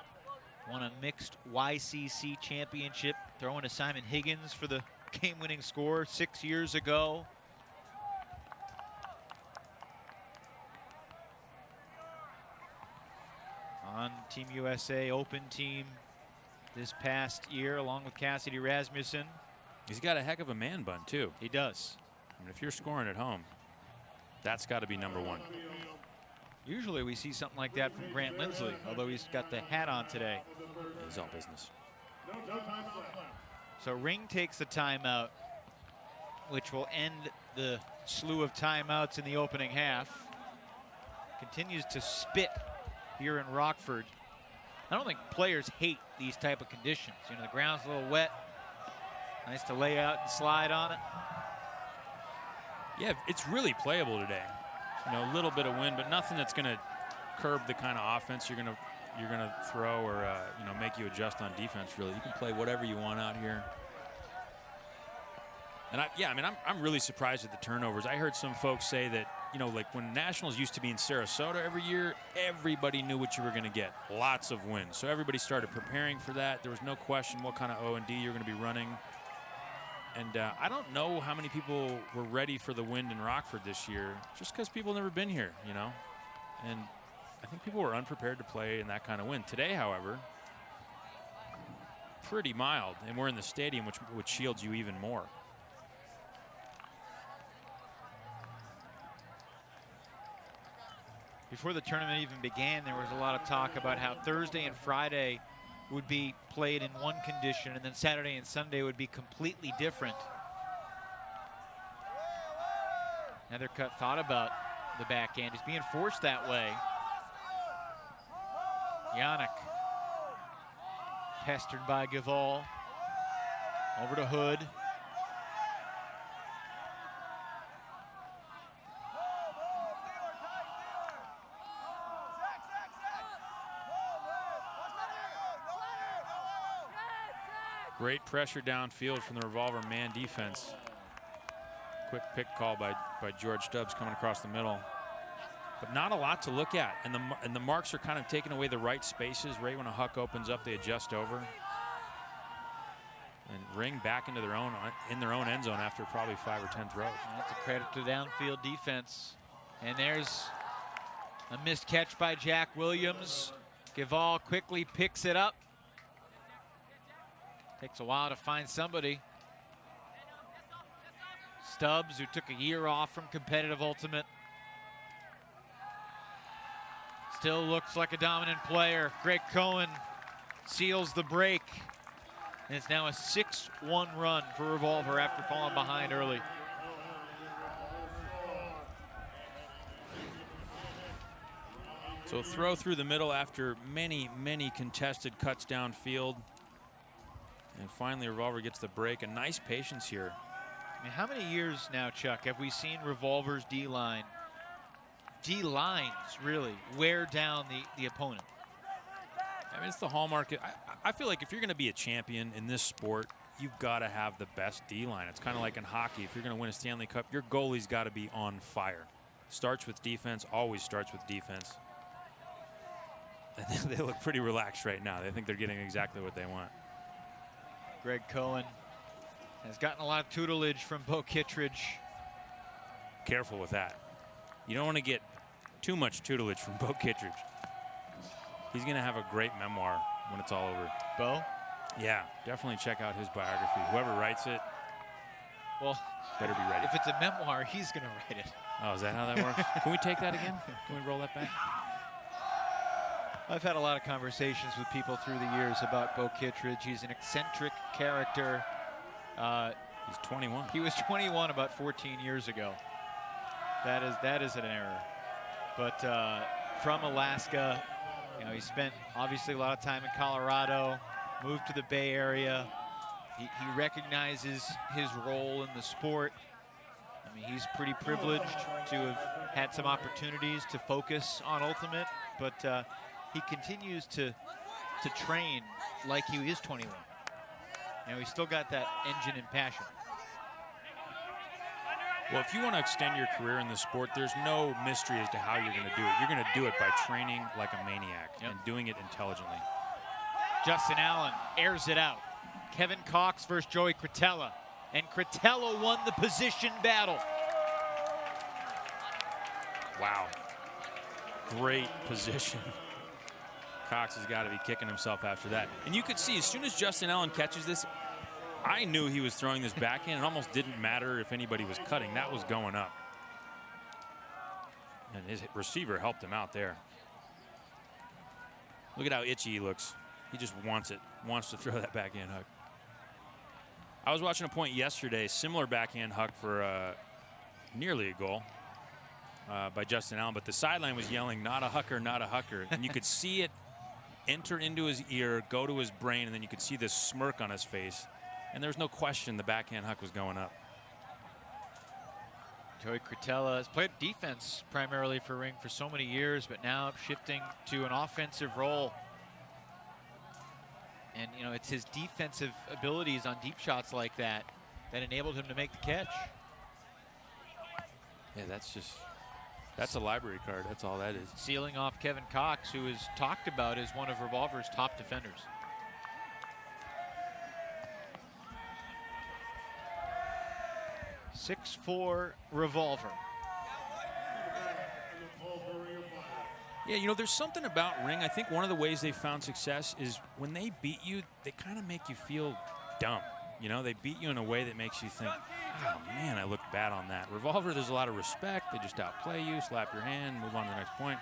won a mixed YCC championship, throwing to Simon Higgins for the game-winning score 6 years ago. On Team USA Open team this past year, along with Cassidy Rasmussen. He's got a heck of a man bun, too. He does. I mean, if you're scoring at home, that's got to be number one. Usually we see something like that from Grant Lindsley, although he's got the hat on today. He's all business. So Ring takes the timeout, which will end the slew of timeouts in the opening half. Continues to spit here in Rockford. I don't think players hate these type of conditions. You know, the ground's a little wet. Nice to lay out and slide on it. Yeah, it's really playable today. You know, a little bit of wind, but nothing that's going to curb the kind of offense you're gonna throw or you know, make you adjust on defense. Really, you can play whatever you want out here. And I'm really surprised at the turnovers. I heard some folks say that, you know, like when Nationals used to be in Sarasota every year, everybody knew what you were going to get. Lots of wins. So everybody started preparing for that. There was no question what kind of O&D you're going to be running. And I don't know how many people were ready for the wind in Rockford this year, just because people have never been here, you know. And I think people were unprepared to play in that kind of wind. Today, however, pretty mild, and we're in the stadium, which shields you even more. Before the tournament even began, there was a lot of talk about how Thursday and Friday would be played in one condition, and then Saturday and Sunday would be completely different. Nethercutt thought about the backhand. He's being forced that way. Yannick pestered by Gavall. Over to Hood. Great pressure downfield from the Revolver man defense. Quick pick call by George Stubbs coming across the middle. But not a lot to look at. And the marks are kind of taking away the right spaces. Right when a huck opens up, they adjust over. And Ring back into their own end zone after probably 5 or 10 throws. And that's a credit to downfield defense. And there's a missed catch by Jack Williams. Gavall quickly picks it up. Takes a while to find somebody. Stubbs, who took a year off from competitive ultimate, still looks like a dominant player. Greg Cohen seals the break. And it's now a 6-1 run for Revolver after falling behind early. So throw through the middle after many, many contested cuts downfield. And finally, Revolver gets the break. A nice patience here. I mean, how many years now, Chuck, have we seen Revolver's D-lines really wear down the opponent? I mean, it's the hallmark. I feel like if you're going to be a champion in this sport, you've got to have the best D-line. It's kind of like in hockey. If you're going to win a Stanley Cup, your goalie's got to be on fire. Starts with defense, always starts with defense. And they look pretty relaxed right now. They think they're getting exactly what they want. Greg Cohen has gotten a lot of tutelage from Bo Kittredge. Careful with that. You don't want to get too much tutelage from Bo Kittredge. He's going to have a great memoir when it's all over. Bo? Yeah, definitely check out his biography. Whoever writes it, well, better be ready. If it's a memoir, he's going to write it. Oh, is that how that works? Can we take that again? Can we roll that back? I've had a lot of conversations with people through the years about Bo Kittredge. He's an eccentric character. He's 21. He was 21 about 14 years ago. That is an error. But from Alaska, you know, he spent obviously a lot of time in Colorado, moved to the Bay Area. He recognizes his role in the sport. I mean, he's pretty privileged to have had some opportunities to focus on Ultimate, but he continues to train like he is 21. You know, he's still got that engine and passion. Well, if you want to extend your career in the sport, there's no mystery as to how you're going to do it. You're going to do it by training like a maniac and doing it intelligently. Justin Allen airs it out. Kevin Cox versus Joey Cretella. And Cretella won the position battle. Wow. Great position. Cox has got to be kicking himself after that. And you could see as soon as Justin Allen catches this, I knew he was throwing this backhand. It almost didn't matter if anybody was cutting. That was going up. And his receiver helped him out there. Look at how itchy he looks. He just wants it, wants to throw that backhand hook. I was watching a point yesterday, similar backhand hook for nearly a goal by Justin Allen, but the sideline was yelling, "Not a hooker, not a hooker." And you could see it enter into his ear, go to his brain, and then you could see this smirk on his face. And there's no question the backhand hook was going up. Joey Cretella has played defense primarily for Ring for so many years, but now shifting to an offensive role. And, you know, it's his defensive abilities on deep shots like that that enabled him to make the catch. Yeah, that's a library card. That's all that is. Sealing off Kevin Cox, who is talked about as one of Revolver's top defenders. 6'4" Revolver. Yeah, you know, there's something about Ring. I think one of the ways they found success is when they beat you, they kind of make you feel dumb. You know, they beat you in a way that makes you think, oh, man, I looked bad on that. Revolver, there's a lot of respect. They just outplay you, slap your hand, move on to the next point.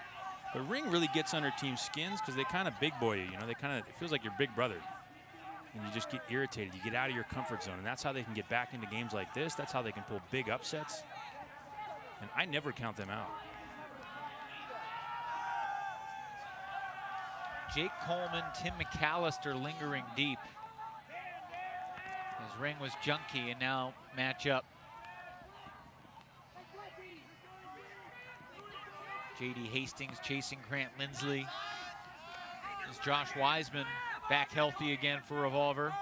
But Ring really gets under teams' skins because they kind of big boy you. You know, they kind of, it feels like your big brother. And you just get irritated. You get out of your comfort zone. And that's how they can get back into games like this. That's how they can pull big upsets. And I never count them out. Jake Coleman, Tim McAllister lingering deep. His Ring was junky and now match up. J.D. Hastings chasing Grant Lindsley. Is Josh Wiseman back healthy again for Revolver.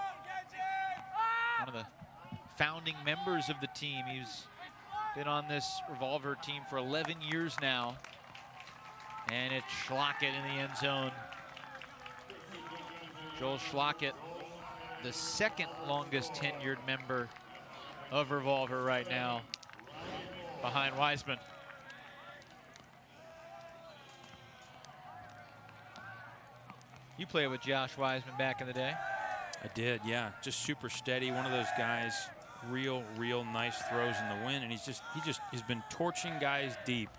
One of the founding members of the team. He's been on this Revolver team for 11 years now. And it's Schlockett in the end zone. Joel Schlockett, the second longest tenured member of Revolver right now, behind Wiseman. You played with Josh Wiseman back in the day. I did, yeah. Just super steady. One of those guys, real nice throws in the wind, and he just has been torching guys deep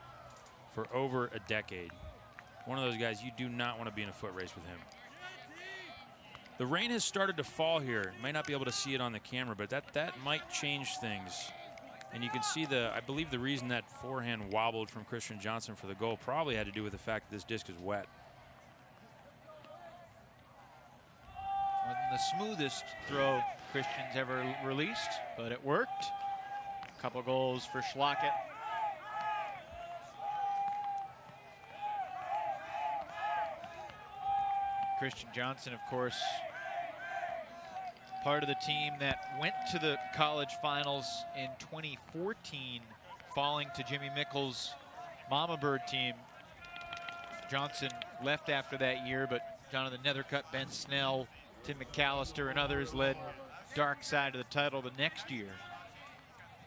for over a decade. One of those guys you do not want to be in a foot race with him. The rain has started to fall here. You might not be able to see it on the camera, but that might change things. And you can see I believe the reason that forehand wobbled from Christian Johnson for the goal probably had to do with the fact that this disc is wet. Wasn't the smoothest throw Christian's ever released, but it worked. A couple goals for Schlockett. Christian Johnson, of course, part of the team that went to the college finals in 2014, falling to Jimmy Mickles' Mama Bird team. Johnson left after that year, but Jonathan Nethercutt, Ben Snell, Tim McAllister, and others led Dark Side of the title the next year.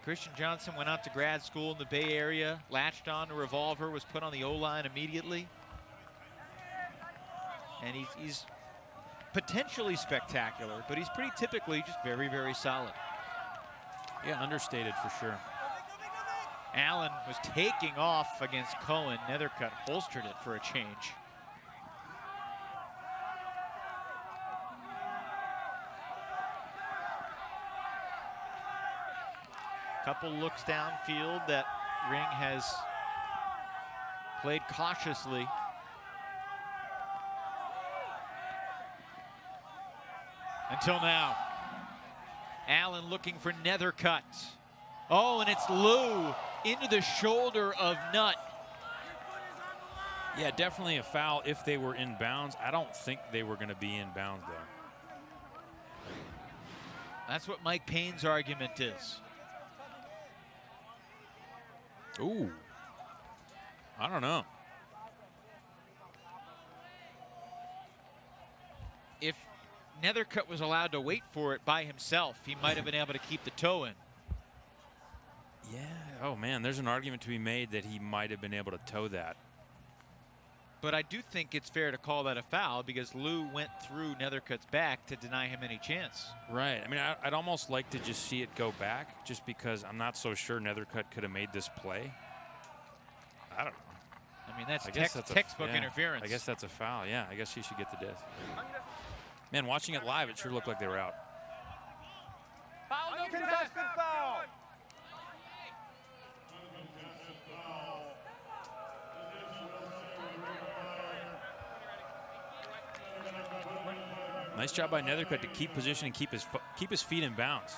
Christian Johnson went out to grad school in the Bay Area, latched on to Revolver, was put on the O-line immediately. And he's potentially spectacular, but he's pretty typically just very solid. Yeah, understated for sure. Allen was taking off against Cohen. Nethercutt holstered it for a change. Couple looks downfield that Ring has played cautiously. Until now. Allen looking for Nethercutt. Oh, and it's Lou into the shoulder of Nutt. Yeah, definitely a foul if they were in bounds. I don't think they were going to be in bounds, though. That's what Mike Payne's argument is. Ooh. I don't know. If Nethercutt was allowed to wait for it by himself, he might have been able to keep the toe in. Yeah. Oh, man, there's an argument to be made that he might have been able to toe that. But I do think it's fair to call that a foul because Lou went through Nethercutt's back to deny him any chance. Right. I mean, I'd almost like to just see it go back just because I'm not so sure Nethercutt could have made this play. I don't know. I mean, that's that's textbook interference. I guess that's a foul. Yeah, I guess he should get the disc. Man, watching it live, it sure looked like they were out. Foul, no contested foul. Nice job by Nethercutt to keep position and keep his feet in bounds.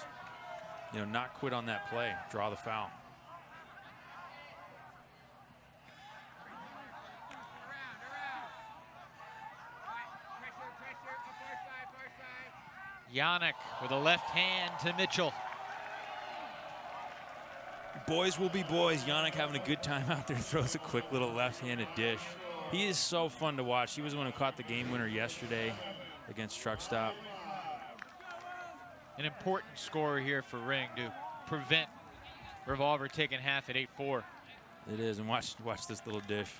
You know, not quit on that play. Draw the foul. Yannick with a left hand to Mitchell. Boys will be boys. Yannick having a good time out there. Throws a quick little left-handed dish. He is so fun to watch. He was the one who caught the game winner yesterday against Truck Stop. An important score here for Ring to prevent Revolver taking half at 8-4. It is, and watch this little dish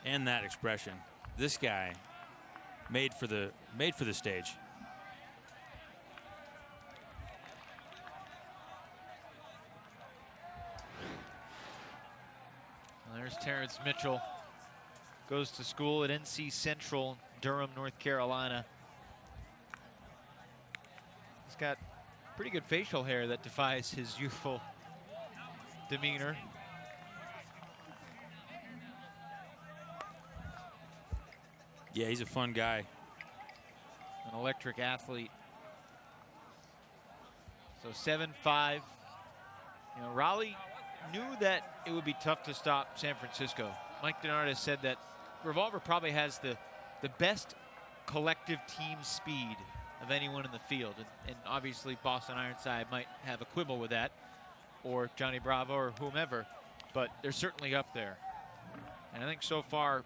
and that expression. This guy made for the stage. Well, there's Terrence Mitchell. Goes to school at NC Central, Durham, North Carolina. He's got pretty good facial hair that defies his youthful demeanor. Yeah, he's a fun guy. An electric athlete. So 7-5. You know, Raleigh knew that it would be tough to stop San Francisco. Mike Denard has said that Revolver probably has the best collective team speed of anyone in the field. And obviously Boston Ironside might have a quibble with that, or Johnny Bravo or whomever, but they're certainly up there. And I think so far,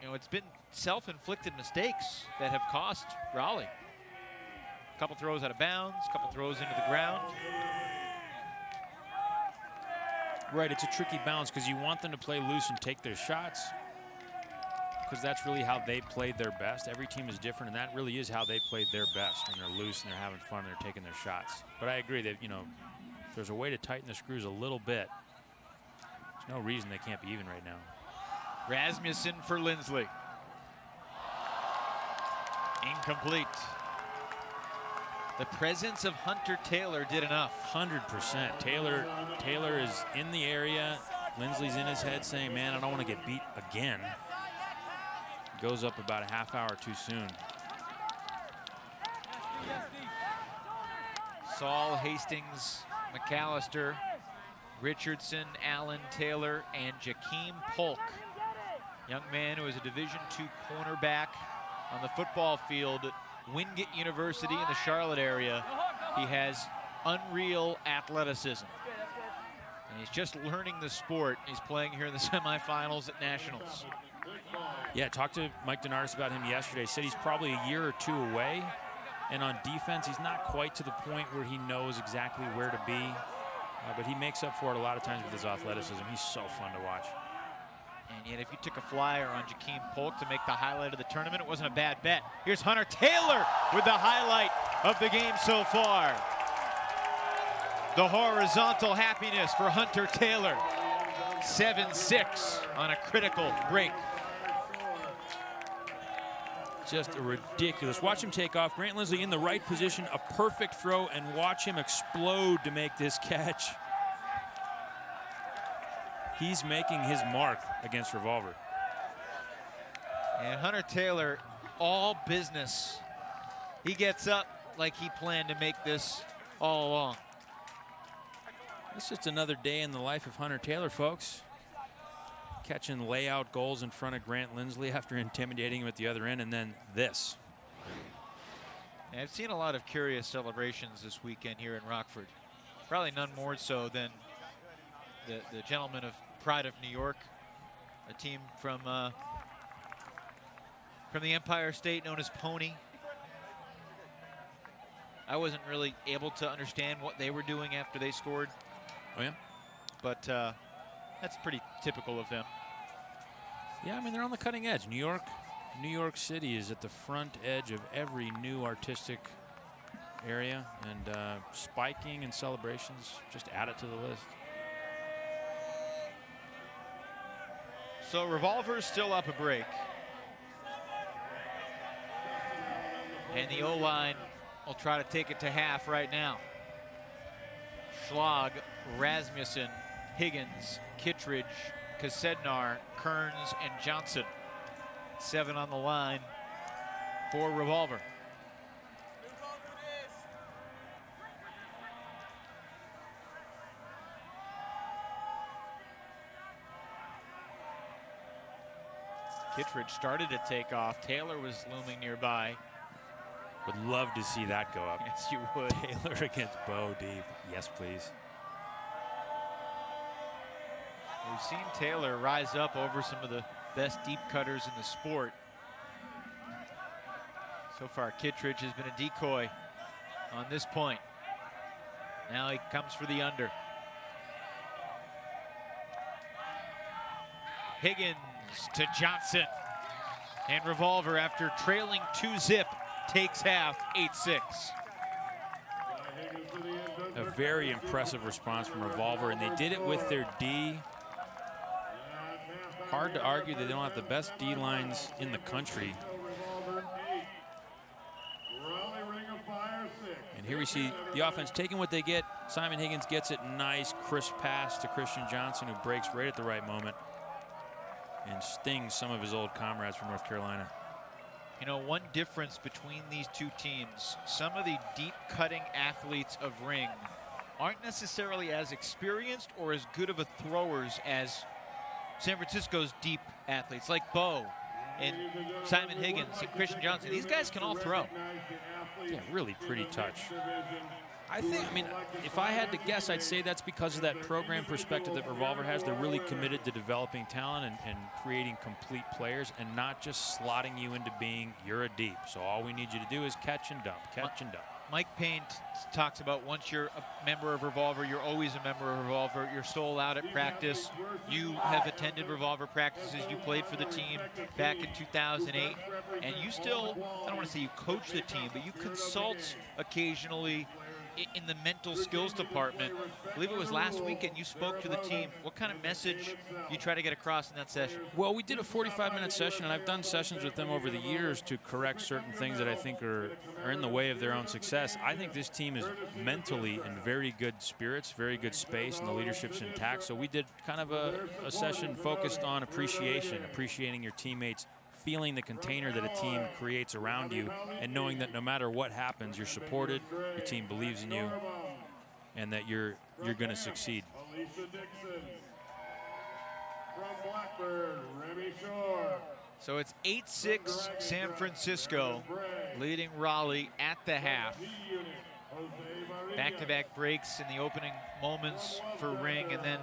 you know, it's been self-inflicted mistakes that have cost Raleigh. A couple throws out of bounds, a couple throws into the ground. Right, it's a tricky balance because you want them to play loose and take their shots, because that's really how they played their best. Every team is different, and that really is how they played their best, when they're loose and they're having fun and they're taking their shots. But I agree that, you know, if there's a way to tighten the screws a little bit, there's no reason they can't be even right now. Rasmussen for Lindsley. Incomplete. The presence of Hunter Taylor did enough. 100%. Taylor is in the area. Lindsley's in his head saying, man, I don't want to get beat again. Goes up about a half hour too soon. Saul, Hastings, McAllister, Richardson, Allen, Taylor, and Jakeem Polk. Young man who is a Division II cornerback on the football field at Wingate University in the Charlotte area. He has unreal athleticism. And he's just learning the sport. He's playing here in the semifinals at Nationals. Yeah, talked to Mike Denardis about him yesterday. Said he's probably a year or two away. And on defense, he's not quite to the point where he knows exactly where to be. But he makes up for it a lot of times with his athleticism. He's so fun to watch. And yet if you took a flyer on Jakeem Polk to make the highlight of the tournament, it wasn't a bad bet. Here's Hunter Taylor with the highlight of the game so far. The horizontal happiness for Hunter Taylor. 7-6 on a critical break. Just a ridiculous. Watch him take off. Grant Lindsley in the right position, a perfect throw, and watch him explode to make this catch. He's making his mark against Revolver. And Hunter Taylor, all business. He gets up like he planned to make this all along. It's just another day in the life of Hunter Taylor, folks. Catching layout goals in front of Grant Lindsley after intimidating him at the other end, and then this. And I've seen a lot of curious celebrations this weekend here in Rockford. Probably none more so than the gentlemen of Pride of New York, a team from the Empire State known as Pony. I wasn't really able to understand what they were doing after they scored. Oh, yeah? But that's pretty typical of them. Yeah, I mean, they're on the cutting edge. New York City is at the front edge of every new artistic area, and spiking and celebrations just add it to the list. So Revolver's still up a break. And the O-line will try to take it to half right now. Schlag, Rasmussen, Higgins, Kittredge, Kasednar, Kearns, and Johnson. 7 on the line for Revolver. Kittredge started to take off. Taylor was looming nearby. Would love to see that go up. Yes, you would. Taylor against Bo Deep. Yes, please. We've seen Taylor rise up over some of the best deep cutters in the sport. So far, Kittredge has been a decoy on this point. Now he comes for the under. Higgins to Johnson. And Revolver, after trailing 2-zip, takes half, 8-6. A very impressive response from Revolver, and they did it with their D. Hard to argue that they don't have the best D lines in the country. And here we see the offense taking what they get. Simon Higgins gets it, nice crisp pass to Christian Johnson, who breaks right at the right moment and stings some of his old comrades from North Carolina. You know, one difference between these two teams, some of the deep cutting athletes of Ring aren't necessarily as experienced or as good of a throwers as San Francisco's deep athletes, like Bo and Simon Higgins and Christian Johnson. These guys can all throw. Yeah, really pretty touch. I mean, if I had to guess, I'd say that's because of that program perspective that Revolver has. They're really committed to developing talent and creating complete players and not just slotting you into being, you're a deep. So all we need you to do is catch and dump, catch and dump. Mike Payne talks about once you're a member of Revolver, you're always a member of Revolver. You're still allowed at practice. You have attended Revolver practices. You played for the team back in 2008. And you still, I don't want to say you coach the team, but you consult occasionally in the mental skills department. I believe it was last weekend you spoke to the team. What kind of message you try to get across in that session? Well, we did a 45-minute session, and I've done sessions with them over the years to correct certain things that I think are in the way of their own success. I think this team is mentally in very good spirits, very good space, and the leadership's intact. So we did kind of a session focused on appreciation, appreciating your teammates, feeling the container that a team creates around you, and knowing that no matter what happens, you're supported, your team believes in you, and that you're going to succeed. So it's 8-6 San Francisco, leading Raleigh at the half. Back-to-back breaks in the opening moments for Ring, and then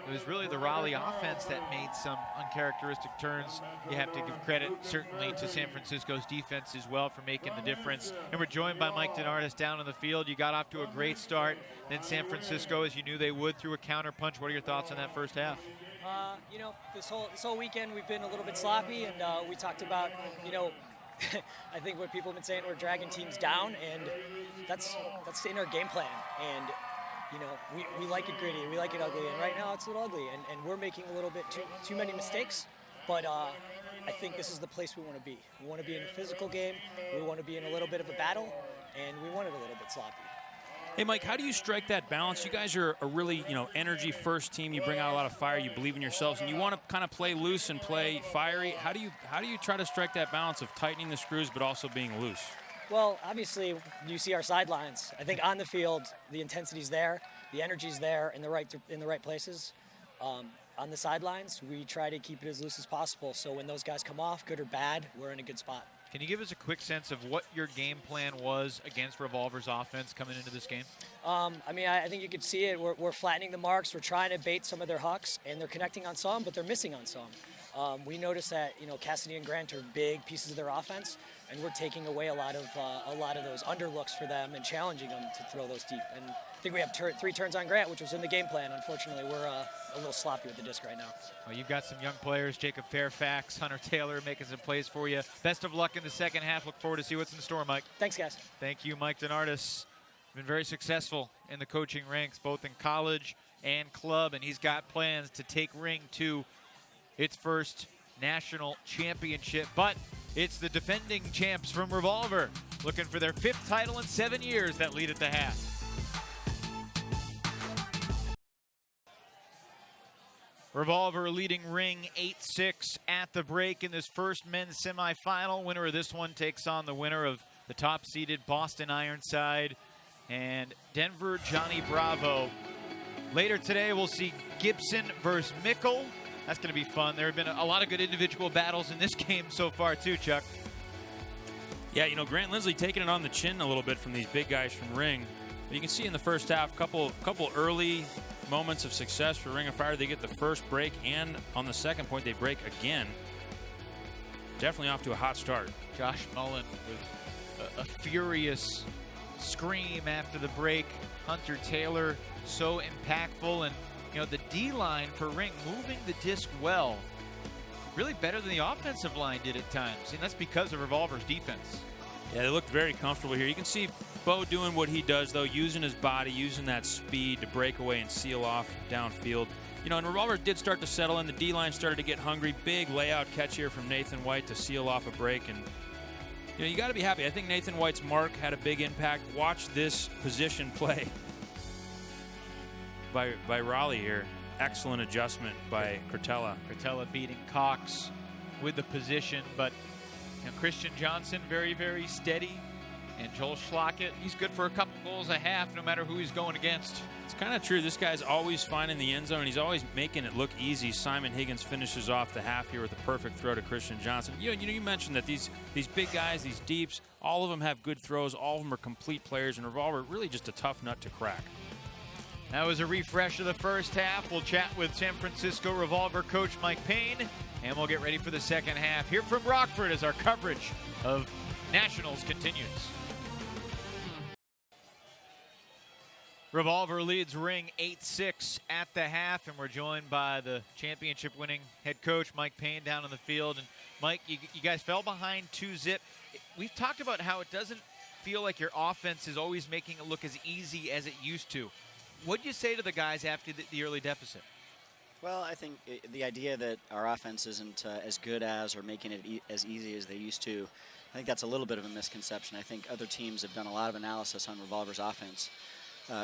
it was really the Raleigh offense that made some uncharacteristic turns. You have to give credit certainly to San Francisco's defense as well for making the difference. And we're joined by Mike DeNardis down on the field. You got off to a great start. Then San Francisco, as you knew they would, threw a counter punch. What are your thoughts on that first half? You know, this whole weekend we've been a little bit sloppy, and we talked about, you know, I think what people have been saying, we're dragging teams down, and that's in our game plan. And you know, we like it gritty, we like it ugly, and right now it's a little ugly, and we're making a little bit too many mistakes, but I think this is the place we want to be. We want to be in a physical game, we want to be in a little bit of a battle, and we want it a little bit sloppy. Hey, Mike, how do you strike that balance? You guys are a really, energy-first team. You bring out a lot of fire. You believe in yourselves, and you want to kind of play loose and play fiery. How do you try to strike that balance of tightening the screws but also being loose? Well, obviously, you see our sidelines. I think on the field, the intensity's there, the energy's there in the right places. On the sidelines, we try to keep it as loose as possible. So when those guys come off, good or bad, we're in a good spot. Can you give us a quick sense of what your game plan was against Revolver's offense coming into this game? I mean, I think you could see it. We're flattening the marks. We're trying to bait some of their hucks, and they're connecting on some, but they're missing on some. We noticed that Cassidy and Grant are big pieces of their offense, and we're taking away a lot of those underlooks for them and challenging them to throw those deep. And I think we have 3 turns on Grant, which was in the game plan. Unfortunately, we're a little sloppy with the disc right now. Well, you've got some young players, Jacob Fairfax, Hunter Taylor making some plays for you. Best of luck in the second half. Look forward to see what's in store, Mike. Thanks, guys. Thank you, Mike DeNardis. Been very successful in the coaching ranks, both in college and club, and he's got plans to take Ring to its first national championship. But it's the defending champs from Revolver, looking for their 5th title in 7 years that lead at the half. Revolver leading Ring 8-6 at the break in this first men's semifinal. Winner of this one takes on the winner of the top-seeded Boston Ironside and Denver Johnny Bravo. Later today, we'll see Gibson versus Mickle. That's going to be fun. There have been a lot of good individual battles in this game so far too, Chuck. Yeah, Grant Lindsley taking it on the chin a little bit from these big guys from Ring. But you can see in the first half, couple early moments of success for Ring of Fire. They get the first break, and on the second point, they break again. Definitely off to a hot start. Josh Mullen with a furious scream after the break. Hunter Taylor so impactful, and the D-line for Ring moving the disc well. really better than the offensive line did at times, and that's because of Revolver's defense. Yeah, they looked very comfortable here. You can see Bo doing what he does, though, using his body, using that speed to break away and seal off downfield. You know, and Revolver did start to settle in. The D-line started to get hungry. Big layout catch here from Nathan White to seal off a break. And, you know, you got to be happy. I think Nathan White's mark had a big impact. Watch this position play by Raleigh here. Excellent adjustment by Curtella. Curtella beating Cox with the position, but you know, Christian Johnson very, very steady. And Joel Schlockett, he's good for a couple goals a half no matter who he's going against. It's kind of true. This guy's always finding the end zone, and he's always making it look easy. Simon Higgins finishes off the half here with a perfect throw to Christian Johnson. You know, you mentioned that these big guys, these deeps, all of them have good throws. All of them are complete players, and Revolver really just a tough nut to crack. That was a refresh of the first half. We'll chat with San Francisco Revolver coach Mike Payne, and we'll get ready for the second half. Here from Rockford as our coverage of Nationals continues. Revolver leads Ring 8-6 at the half, and we're joined by the championship-winning head coach, Mike Payne, down on the field. And Mike, you guys fell behind 2-0. We've talked about how it doesn't feel like your offense is always making it look as easy as it used to. What do you say to the guys after the early deficit? Well, I think the idea that our offense isn't as good as or making it as easy as they used to, I think that's a little bit of a misconception. I think other teams have done a lot of analysis on Revolver's offense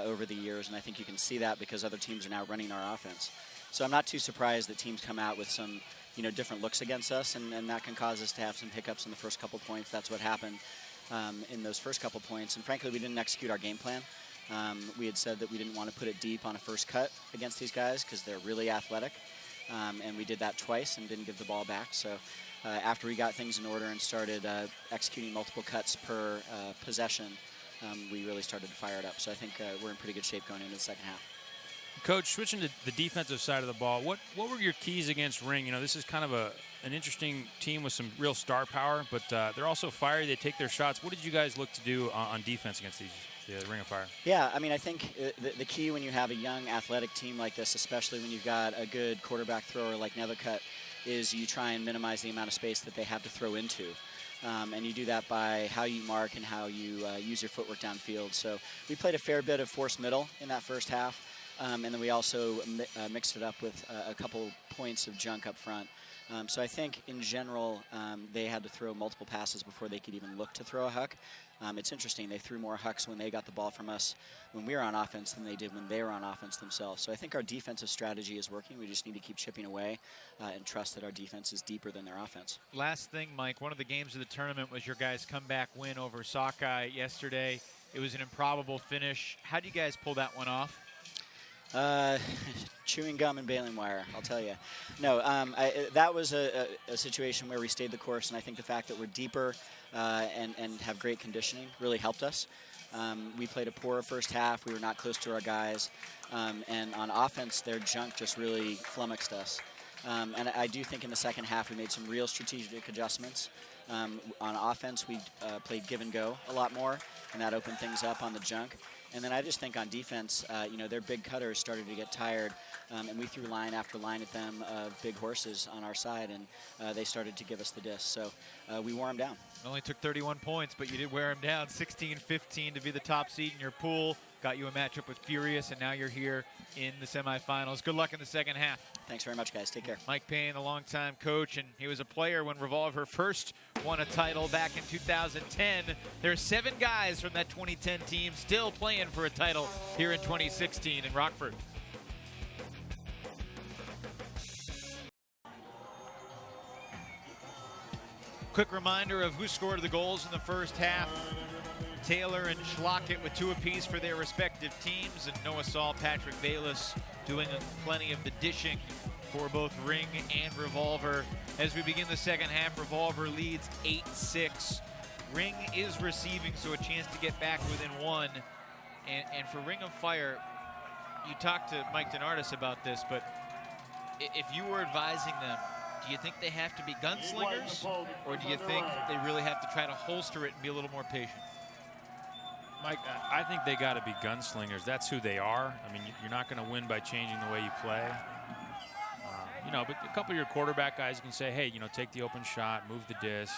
over the years, and I think you can see that because other teams are now running our offense. So I'm not too surprised that teams come out with some, you know, different looks against us, and that can cause us to have some hiccups in the first couple points. That's what happened in those first couple points, and frankly, we didn't execute our game plan. We had said that we didn't want to put it deep on a first cut against these guys because they're really athletic, and we did that twice and didn't give the ball back. So after we got things in order and started executing multiple cuts per possession, we really started to fire it up. So I think we're in pretty good shape going into the second half. Coach, switching to the defensive side of the ball, what were your keys against Ring? You know, this is kind of an interesting team with some real star power, but they're also fiery. They take their shots. What did you guys look to do on defense against the Ring of Fire? Yeah, I mean, I think the key when you have a young athletic team like this, especially when you've got a good quarterback thrower like Nethercutt, is you try and minimize the amount of space that they have to throw into. And you do that by how you mark and how you use your footwork downfield. So we played a fair bit of forced middle in that first half. And then we also mixed it up with a couple points of junk up front. So I think in general, they had to throw multiple passes before they could even look to throw a huck. It's interesting, they threw more hucks when they got the ball from us when we were on offense than they did when they were on offense themselves. So I think our defensive strategy is working. We just need to keep chipping away and trust that our defense is deeper than their offense. Last thing, Mike, one of the games of the tournament was your guys' comeback win over Sockeye yesterday. It was an improbable finish. How do you guys pull that one off? Chewing gum and baling wire, I'll tell you. No, that was a situation where we stayed the course, and I think the fact that we're deeper and have great conditioning really helped us. We played a poor first half. We were not close to our guys. And on offense, their junk just really flummoxed us. And I do think in the second half we made some real strategic adjustments. On offense, we played give and go a lot more, and that opened things up on the junk. And then I just think on defense, you know, their big cutters started to get tired, and we threw line after line at them of big horses on our side, and they started to give us the disc. So we wore them down. It only took 31 points, but you did wear them down. 16-15 to be the top seed in your pool. Got you a matchup with Furious, and now you're here in the semifinals. Good luck in the second half. Thanks very much, guys. Take care. Mike Payne, a longtime coach, and he was a player when Revolver first won a title back in 2010. There's 7 guys from that 2010 team still playing for a title here in 2016 in Rockford. Quick reminder of who scored the goals in the first half. Taylor and Schlockett with 2 apiece for their respective teams, and Noah Saul, Patrick Bayless doing plenty of the dishing for both Ring and Revolver. As we begin the second half, Revolver leads 8-6. Ring is receiving, so a chance to get back within 1. And for Ring of Fire, you talked to Mike DeNardis about this, but if you were advising them, do you think they have to be gunslingers, or do you think they really have to try to holster it and be a little more patient? Mike, I think they got to be gunslingers. That's who they are. I mean, you're not going to win by changing the way you play. You know, but a couple of your quarterback guys can say, hey, you know, take the open shot, move the disc,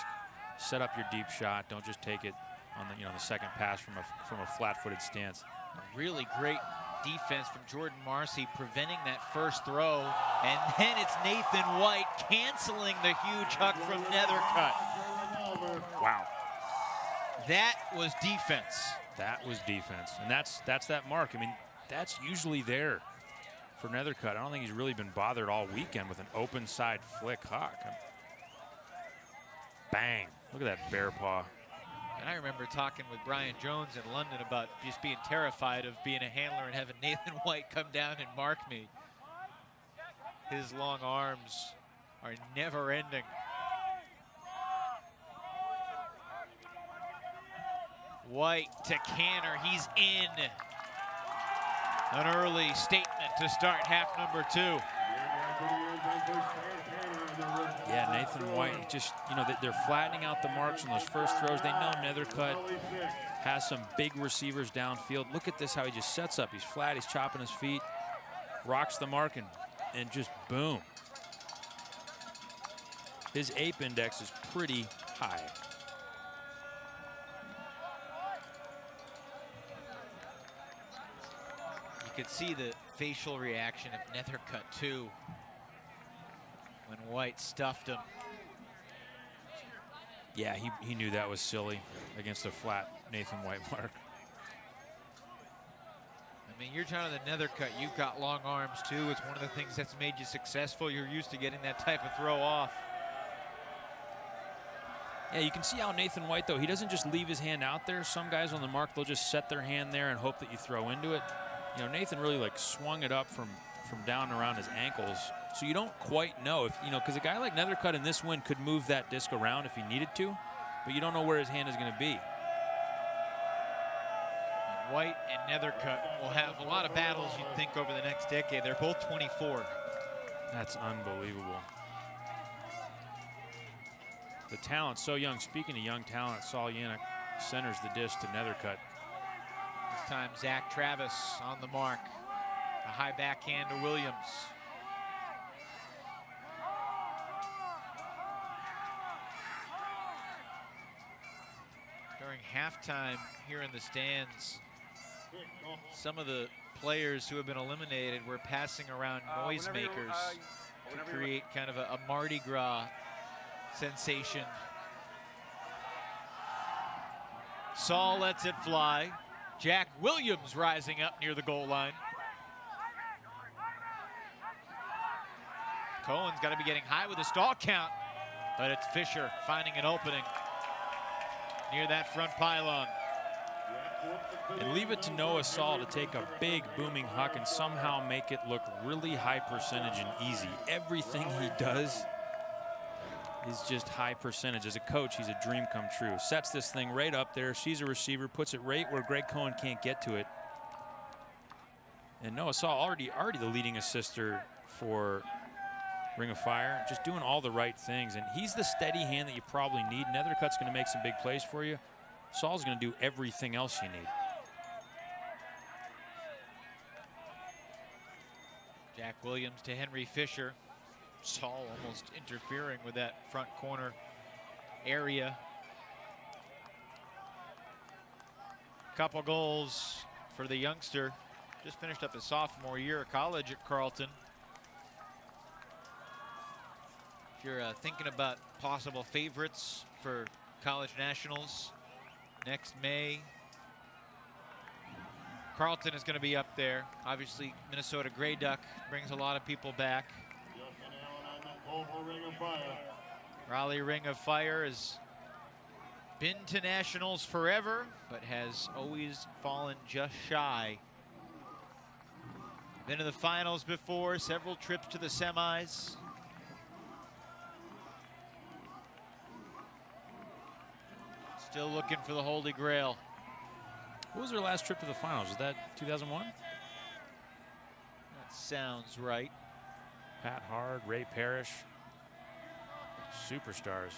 set up your deep shot. Don't just take it on the, you know, the second pass from a flat-footed stance. A really great defense from Jordan Marcy preventing that first throw, and then it's Nathan White canceling the huge huck from Nethercutt. Wow. That was defense. That was defense, and that's that mark. I mean, that's usually there for Nethercutt. I don't think he's really been bothered all weekend with an open side flick huck. Bang. Look at that bear paw. And I remember talking with Brian Jones in London about just being terrified of being a handler and having Nathan White come down and mark me. His long arms are never ending. White to Canner, he's in. An early statement to start half number 2. Yeah, Nathan White, just, you know, they're flattening out the marks on those first throws. They know Nethercutt has some big receivers downfield. Look at this, how he just sets up. He's flat, he's chopping his feet, rocks the mark, and just boom. His ape index is pretty high. You could see the facial reaction of Nethercutt too when White stuffed him. Yeah, he knew that was silly against a flat Nathan White mark. I mean, you're telling the Nethercutt, you've got long arms too. It's one of the things that's made you successful. You're used to getting that type of throw off. Yeah, you can see how Nathan White, though, he doesn't just leave his hand out there. Some guys on the mark, they'll just set their hand there and hope that you throw into it. You know, Nathan really like swung it up from down around his ankles. So you don't quite know if, you know, because a guy like Nethercutt in this win could move that disc around if he needed to, but you don't know where his hand is going to be. White and Nethercutt will have a lot of battles, you'd think, over the next decade. They're both 24. That's unbelievable. The talent, so young. Speaking of young talent, Saul Yannick centers the disc to Nethercutt. This time, Zach Travis on the mark. A high backhand to Williams. During halftime here in the stands, some of the players who have been eliminated were passing around noisemakers to create kind of a Mardi Gras sensation. Saul lets it fly. Jack Williams rising up near the goal line. Cohen's got to be getting high with a stall count, but it's Fisher finding an opening near that front pylon. And leave it to Noah Saul to take a big booming huck and somehow make it look really high percentage and easy. Everything he does is just high percentage. As a coach, he's a dream come true. Sets this thing right up there, sees a receiver, puts it right where Greg Cohen can't get to it. And Noah Saul, already the leading assister for Ring of Fire, just doing all the right things. And he's the steady hand that you probably need. Nethercutt's going to make some big plays for you. Saul's going to do everything else you need. Jack Williams to Henry Fisher. Saul almost interfering with that front corner area. Couple goals for the youngster. Just finished up his sophomore year of college at Carleton. If you're thinking about possible favorites for college nationals next May, Carleton is going to be up there. Obviously, Minnesota Grey Duck brings a lot of people back. Raleigh Ring of Fire has been to nationals forever, but has always fallen just shy. Been to the finals before, several trips to the semis. Still looking for the Holy Grail. What was their last trip to the finals? Was that 2001? That sounds right. Pat Hard, Ray Parrish, superstars.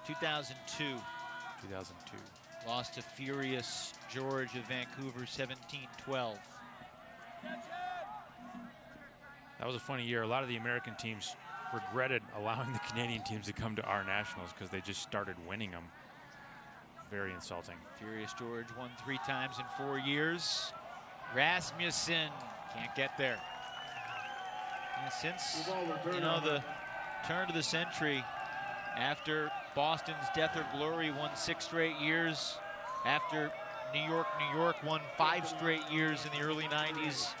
(2002). 2002. Lost to Furious George of Vancouver, 17-12. That was a funny year. A lot of the American teams regretted allowing the Canadian teams to come to our nationals because they just started winning them. Very insulting. Furious George won 3 times in 4 years. Rasmussen can't get there. And since, the turn of the century, after Boston's death or glory won 6 straight years, after New York won 5 straight years in the early 90s,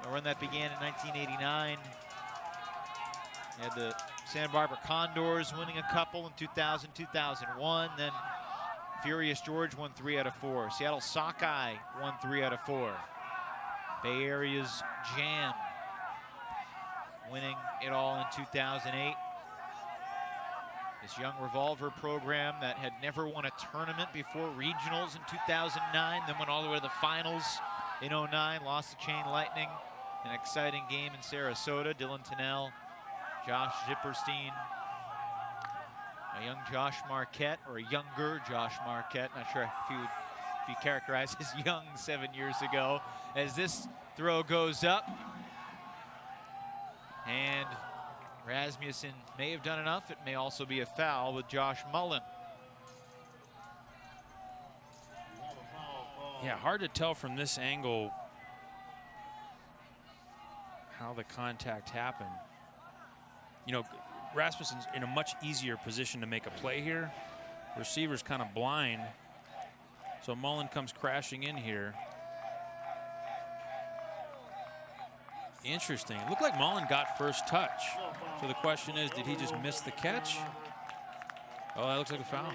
a run that began in 1989. You had the Santa Barbara Condors winning a couple in 2000, 2001. Then Furious George won 3 out of 4. Seattle Sockeye won 3 out of 4. Bay Area's Jam winning it all in 2008. This young Revolver program that had never won a tournament before regionals in 2009, then went all the way to the finals in 09, lost to Chain Lightning. An exciting game in Sarasota. Dylan Tennell, Josh Zipperstein, a young Josh Marquette, or a younger Josh Marquette. Not sure if you characterize as young 7 years ago. As this throw goes up, and Rasmussen may have done enough. It may also be a foul with Josh Mullen. Yeah, hard to tell from this angle how the contact happened. Rasmussen's in a much easier position to make a play here. Receiver's kind of blind, so Mullen comes crashing in here. Interesting. It looked like Mullen got first touch. So the question is, did he just miss the catch? Oh, that looks like a foul.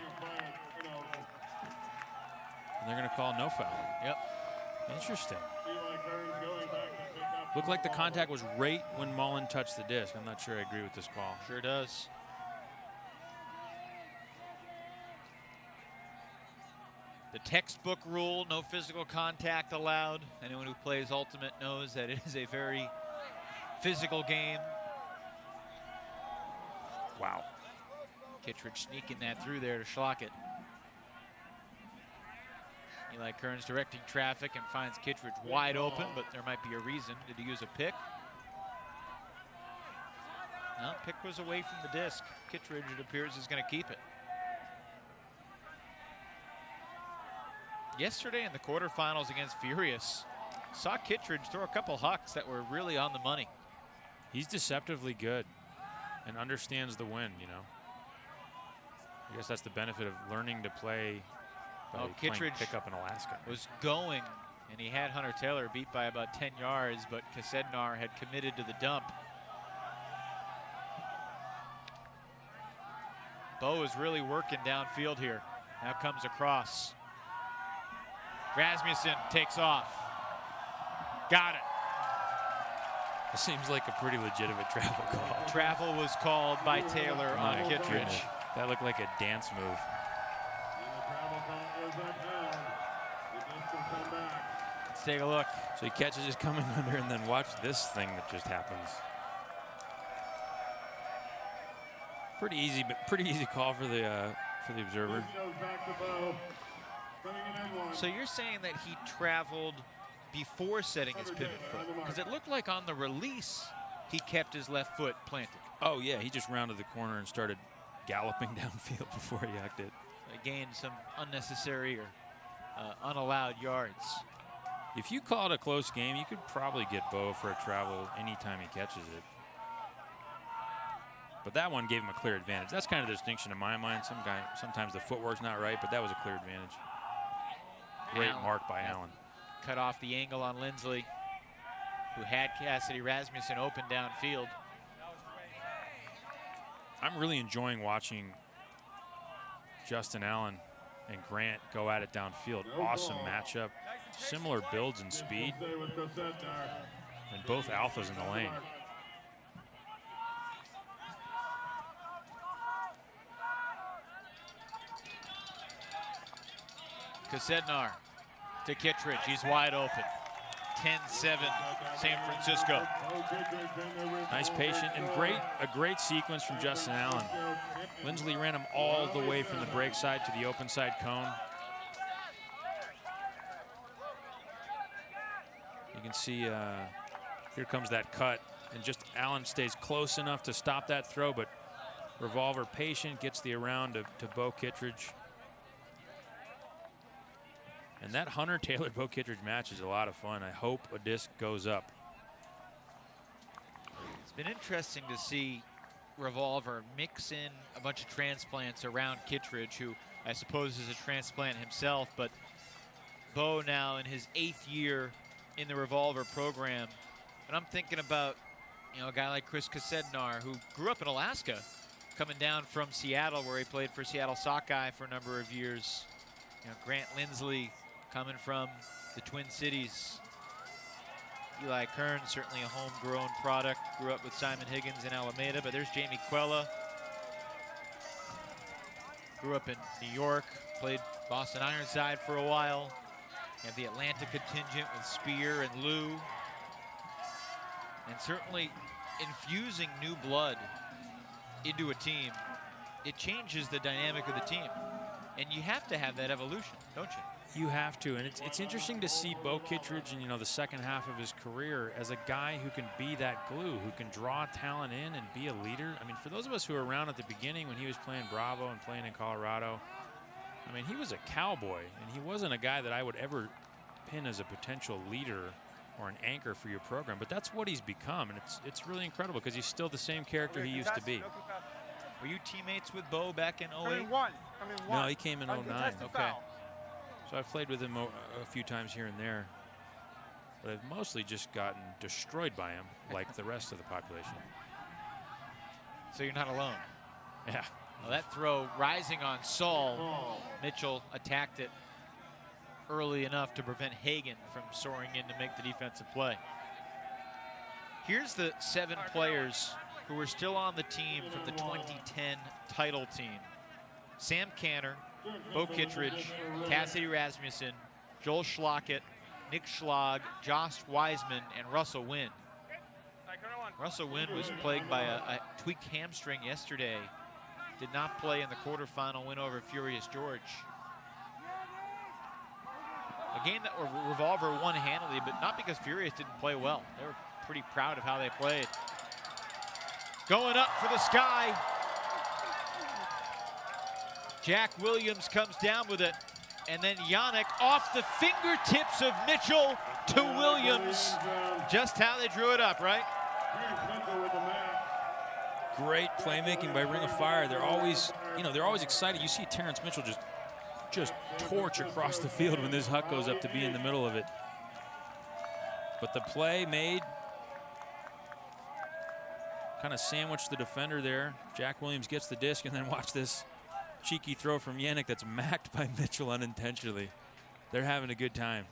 And they're going to call no foul. Yep. Interesting. Looked like the contact was right when Mullen touched the disc. I'm not sure I agree with this call. Sure does. The textbook rule, no physical contact allowed. Anyone who plays Ultimate knows that it is a very physical game. Wow. Kittredge sneaking that through there to schlock it. Eli Kearns directing traffic and finds Kittredge wide open, but there might be a reason. Did he use a pick? No, pick was away from the disc. Kittredge, it appears, is going to keep it. Yesterday in the quarterfinals against Furious, saw Kittredge throw a couple hucks that were really on the money. He's deceptively good and understands the wind, I guess that's the benefit of learning to play Kittredge pickup in Alaska. Was going, and he had Hunter Taylor beat by about 10 yards, but Kasednar had committed to the dump. Bo is really working downfield here. Now comes across. Rasmussen takes off. Got it. It seems like a pretty legitimate travel call. Travel was called by Taylor on Kittredge. Goodness. That looked like a dance move. Let's take a look. So he catches his coming under, and then watch this thing that just happens. Pretty easy call for the observer. So you're saying that he traveled before setting his pivot foot? Because it looked like on the release he kept his left foot planted. Oh yeah, he just rounded the corner and started galloping downfield before he yacked it. Gained some unnecessary or unallowed yards. If you call it a close game, you could probably get Bo for a travel anytime he catches it. But that one gave him a clear advantage. That's kind of the distinction in my mind. Sometimes the footwork's not right, but that was a clear advantage. Great mark by Allen. Cut off the angle on Lindsley, who had Cassidy Rasmussen open downfield. I'm really enjoying watching Justin Allen and Grant go at it downfield. Awesome matchup. Similar builds and speed. And both alphas in the lane. Kasednar to Kittredge. He's wide open. 10-7 San Francisco. Nice patient and a great sequence from Justin Allen. Lindsley ran him all the way from the break side to the open side cone. You can see here comes that cut, and just Allen stays close enough to stop that throw, but Revolver patient, gets the around to Bo Kittredge. And that Hunter Taylor-Bo Kittredge match is a lot of fun. I hope a disc goes up. It's been interesting to see Revolver mix in a bunch of transplants around Kittredge, who I suppose is a transplant himself, but Bo now in his 8th year in the Revolver program. And I'm thinking about, you know, a guy like Chris Kasednar, who grew up in Alaska, coming down from Seattle, where he played for Seattle Sockeye for a number of years. You know, Grant Lindsley coming from the Twin Cities. Eli Kern, certainly a homegrown product, grew up with Simon Higgins in Alameda, but there's Jamie Quella. Grew up in New York, played Boston Ironside for a while. You have the Atlanta contingent with Spear and Lou. And certainly infusing new blood into a team, it changes the dynamic of the team. And you have to have that evolution, don't you? You have to, and it's interesting to see Bo Kittredge in, you know, the second half of his career as a guy who can be that glue, who can draw talent in and be a leader. I mean, for those of us who were around at the beginning when he was playing Bravo and playing in Colorado, I mean, he was a cowboy, and he wasn't a guy that I would ever pin as a potential leader or an anchor for your program, but that's what he's become, and it's really incredible because he's still the same character he used to be. Were you teammates with Bo back in 08? Come in one. No, he came in 09. Okay. So I've played with him a few times here and there, but I've mostly just gotten destroyed by him like the rest of the population. So you're not alone. Yeah. Well, that throw rising on Saul. Mitchell attacked it early enough to prevent Hagan from soaring in to make the defensive play. Here's the 7 players who were still on the team from the 2010 title team. Sam Canner, Bo Kittredge, Cassidy Rasmussen, Joel Schlockett, Nick Schlag, Josh Wiseman, and Russell Wynn. Russell Wynn was plagued by a tweaked hamstring yesterday. Did not play in the quarterfinal win over Furious George. A game that Revolver won handily, but not because Furious didn't play well. They were pretty proud of how they played. Going up for the sky. Jack Williams comes down with it. And then Yannick off the fingertips of Mitchell to Williams. Just how they drew it up, right? Great playmaking by Ring of Fire. They're always, you know, they're always excited. You see Terrence Mitchell just torch across the field when this huck goes up to be in the middle of it. But the play made, kind of sandwiched the defender there. Jack Williams gets the disc, and then watch this cheeky throw from Yannick that's macked by Mitchell unintentionally. They're having a good time.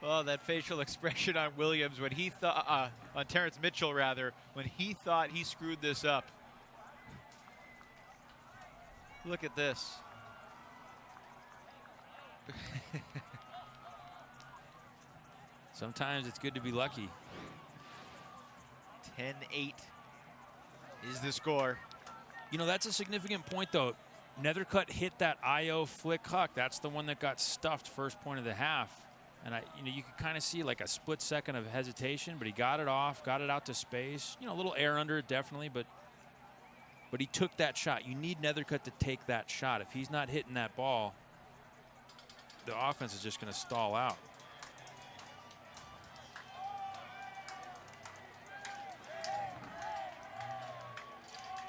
Oh, that facial expression on Williams when he thought, on Terrence Mitchell rather, when he thought he screwed this up. Look at this. Sometimes it's good to be lucky. 10-8 is the score. You know, that's a significant point, though. Nethercutt hit that IO flick huck. That's the one that got stuffed first point of the half. And you could kind of see like a split second of hesitation, but he got it off, got it out to space. You know, a little air under it, definitely, but he took that shot. You need Nethercutt to take that shot. If he's not hitting that ball, the offense is just going to stall out.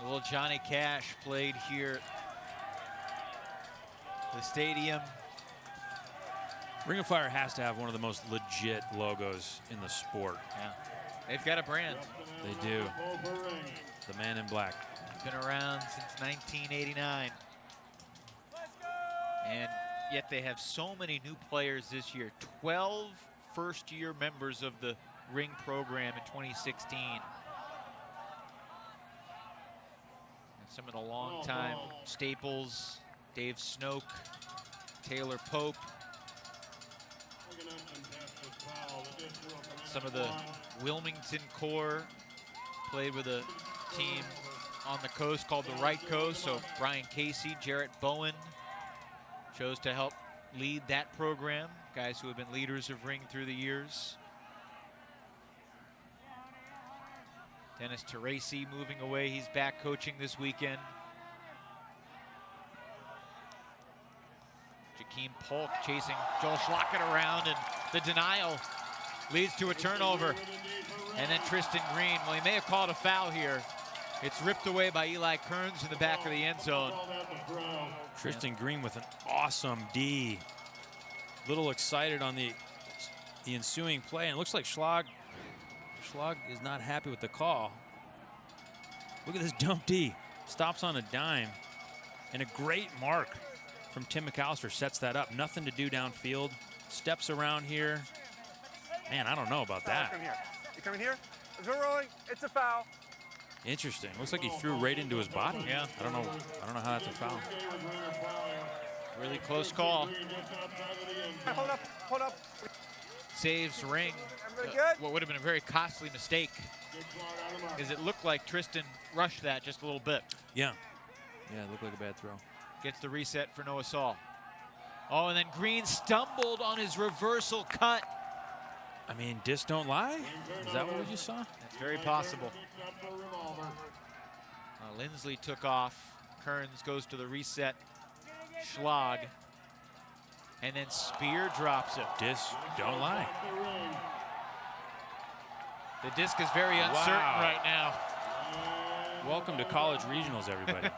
A little Johnny Cash played here at the stadium. Ring of Fire has to have one of the most legit logos in the sport. Yeah, they've got a brand. They do. The man in black. Been around since 1989. And yet they have so many new players this year. 12 first-year members of the Ring program in 2016. And some of the long-time staples, Dave Snoke, Taylor Pope. Some of the Wilmington core played with a team on the coast called the Right Coast. So Brian Casey, Jarrett Bowen chose to help lead that program. Guys who have been leaders of Ring through the years. Dennis Teresi moving away. He's back coaching this weekend. Jakeem Polk chasing Joel Schlockett around, and the denial leads to a turnover. And then Tristan Green, well, he may have called a foul here. It's ripped away by Eli Kearns in the back of the end zone. Tristan Green with an awesome D. Little excited on the ensuing play, and it looks like Schlag is not happy with the call. Look at this dump D. Stops on a dime, and a great mark from Tim McAllister sets that up. Nothing to do downfield. Steps around here. Man, I don't know about that. Come here. You coming here? Is it rolling? It's a foul. Interesting. Looks like he threw right into his body. Yeah. I don't know how that's a foul. Really close call. Hold up, hold up. Saves Ring. Everybody good? What would have been a very costly mistake is it looked like Tristan rushed that just a little bit. Yeah. Yeah, it looked like a bad throw. Gets the reset for Noah Saul. Oh, and then Green stumbled on his reversal cut. I mean, discs don't lie? Is that what we just saw? That's very possible. Lindsley took off. Kearns goes to the reset. Schlag. And then Spear drops it. Discs don't lie. The disc is very uncertain right now. Welcome to college regionals, everybody.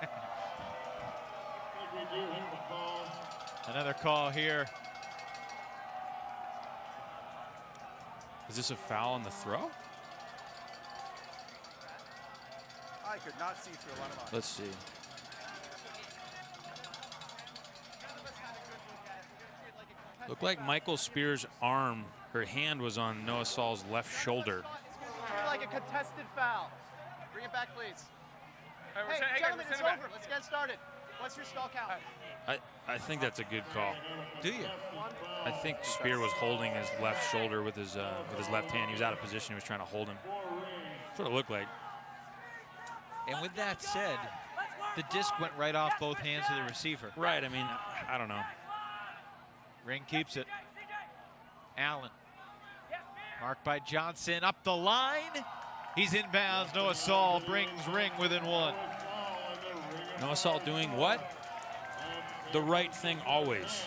Another call here. Is this a foul on the throw? I could not see through a lot of eyes. Let's see. Looked like Michael Spear's arm, her hand was on Noah Saul's left shoulder. Like a contested foul. Bring it back, please. All right, Hey, gentlemen, it's send it back. over. Let's get started. What's your stall count? I think that's a good call. Do you? I think Spear was holding his left shoulder with his left hand. He was out of position. He was trying to hold him. That's what it looked like. And with that said, the disc went right off both hands of the receiver. Right. I mean, I don't know. Ring keeps it. Allen. Marked by Johnson up the line. He's inbounds. Noah Saul brings Ring within one. Noah Saul doing what? The right thing always.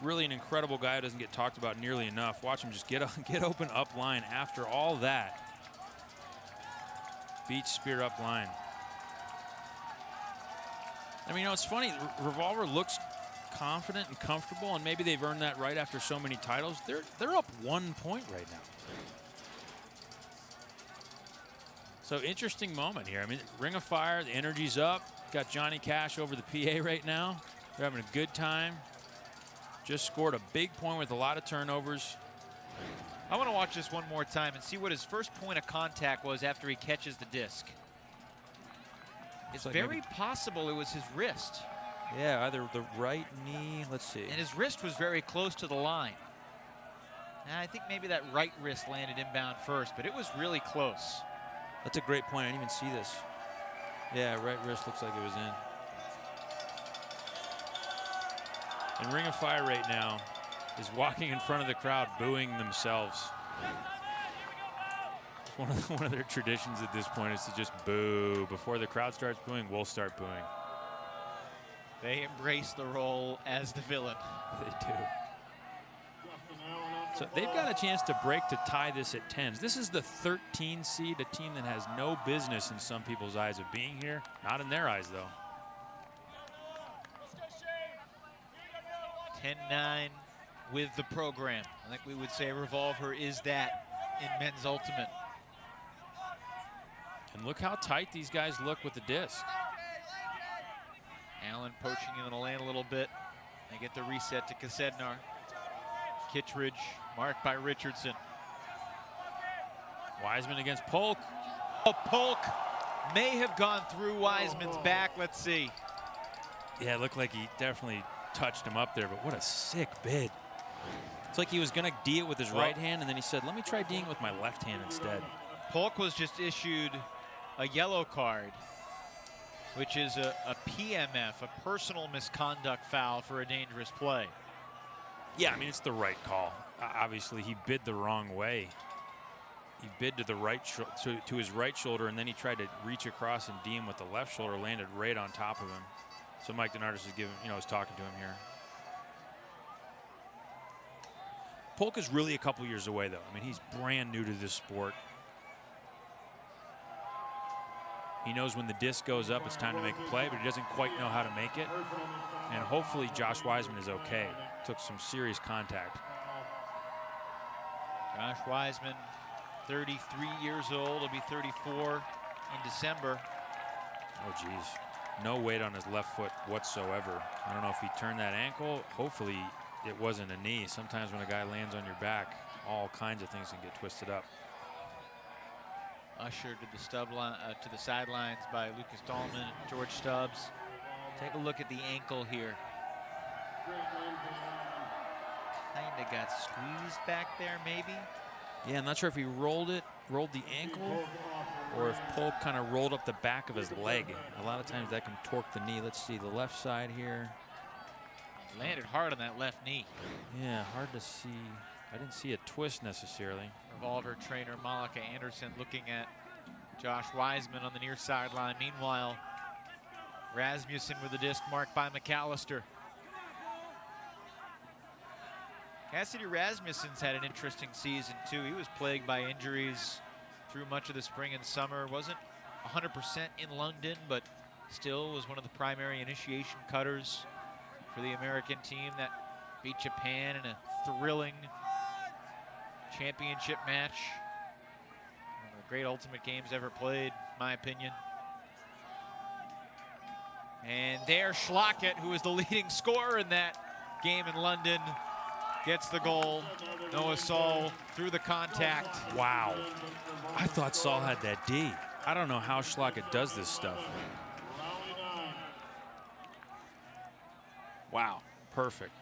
Really an incredible guy who doesn't get talked about nearly enough. Watch him just get open up line after all that. Beats Spear up line. I mean, you know, it's funny. Revolver looks confident and comfortable, and maybe they've earned that right after so many titles. They're up 1 point right now. So interesting moment here. I mean, Ring of Fire, the energy's up. Got Johnny Cash over the PA right now. They're having a good time. Just scored a big point with a lot of turnovers. I want to watch this one more time and see what his first point of contact was after he catches the disc. It's like very maybe possible it was his wrist. Yeah, either the right knee, let's see. And his wrist was very close to the line. And I think maybe that right wrist landed inbound first, but it was really close. That's a great point. I didn't even see this. Yeah, right wrist looks like it was in. And Ring of Fire right now is walking in front of the crowd, booing themselves. It's one of their traditions at this point is to just boo. Before the crowd starts booing, we'll start booing. They embrace the role as the villain. They do. So they've got a chance to break to tie this at 10s. This is the 13 seed, a team that has no business in some people's eyes of being here. Not in their eyes, though. 10-9 with the program. I think we would say Revolver is that in men's ultimate. And look how tight these guys look with the disc. Allen poaching in the lane a little bit. They get the reset to Kasednar. Kittredge marked by Richardson. Wiseman against Polk. Oh, Polk may have gone through Wiseman's back. Let's see. Yeah, it looked like he definitely touched him up there, but what a sick bid. It's like he was going to D it with his right hand, and then he said, let me try D'ing with my left hand instead. Polk was just issued a yellow card, which is a PMF, a personal misconduct foul for a dangerous play. Yeah, I mean, it's the right call. Obviously, he bid the wrong way. He bid to the right to his right shoulder, and then he tried to reach across and D him with the left shoulder, landed right on top of him. So Mike Denardis is is talking to him here. Polk is really a couple years away, though. I mean, he's brand new to this sport. He knows when the disc goes up, it's time to make a play, but he doesn't quite know how to make it. And hopefully Josh Wiseman is okay. Took some serious contact. Josh Wiseman, 33 years old. He'll be 34 in December. Oh, geez. No weight on his left foot whatsoever. I don't know if he turned that ankle. Hopefully it wasn't a knee. Sometimes when a guy lands on your back, all kinds of things can get twisted up. Ushered to the sidelines by Lucas Dahlman and George Stubbs. Take a look at the ankle here. Kinda got squeezed back there, maybe. Yeah, I'm not sure if he rolled the ankle, or if Polk kind of rolled up the back of his leg. A lot of times that can torque the knee. Let's see the left side here. Landed hard on that left knee. Yeah, hard to see. I didn't see a twist necessarily. Revolver trainer Malika Anderson looking at Josh Wiseman on the near sideline. Meanwhile, Rasmussen with the disc marked by McAllister. Cassidy Rasmussen's had an interesting season too. He was plagued by injuries through much of the spring and summer. Wasn't 100% in London, but still was one of the primary initiation cutters for the American team that beat Japan in a thrilling championship match. One of the great ultimate games ever played, in my opinion. And there, Schlockett, who was the leading scorer in that game in London, gets the goal. Noah Saul through the contact. Wow. I thought Saul had that D. I don't know how Schlockett does this stuff. Wow, perfect.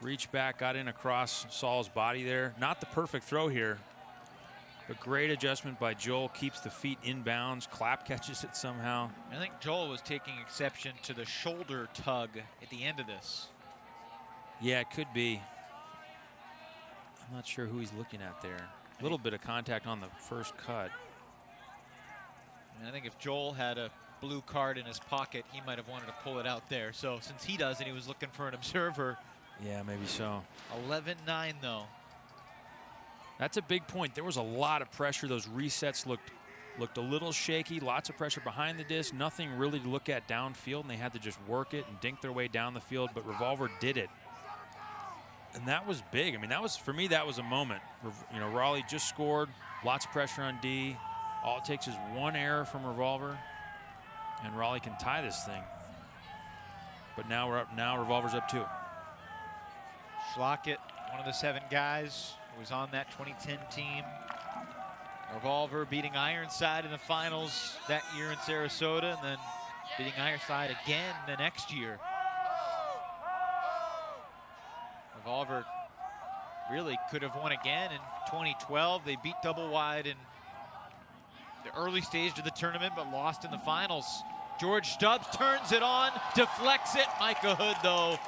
Reach back, got in across Saul's body there. Not the perfect throw here, but great adjustment by Joel. Keeps the feet inbounds. Clapp catches it somehow. I think Joel was taking exception to the shoulder tug at the end of this. Yeah, it could be. I'm not sure who he's looking at there. A little bit of contact on the first cut. And I think if Joel had a blue card in his pocket, he might have wanted to pull it out there. So since he doesn't, he was looking for an observer. Yeah, maybe so. 11-9 though. That's a big point. There was a lot of pressure. Those resets looked a little shaky. Lots of pressure behind the disc. Nothing really to look at downfield, and they had to just work it and dink their way down the field. But Revolver did it, and that was big. I mean, that was, for me, that was a moment. You know, Raleigh just scored. Lots of pressure on D. All it takes is one error from Revolver, and Raleigh can tie this thing. But now we're up. Now Revolver's up 2. Schlockett, one of the 7 guys who was on that 2010 team. Revolver beating Ironside in the finals that year in Sarasota, and then beating Ironside again the next year. Revolver really could have won again in 2012. They beat Double Wide in the early stage of the tournament, but lost in the finals. George Stubbs turns it on, deflects it. Micah Hood, though,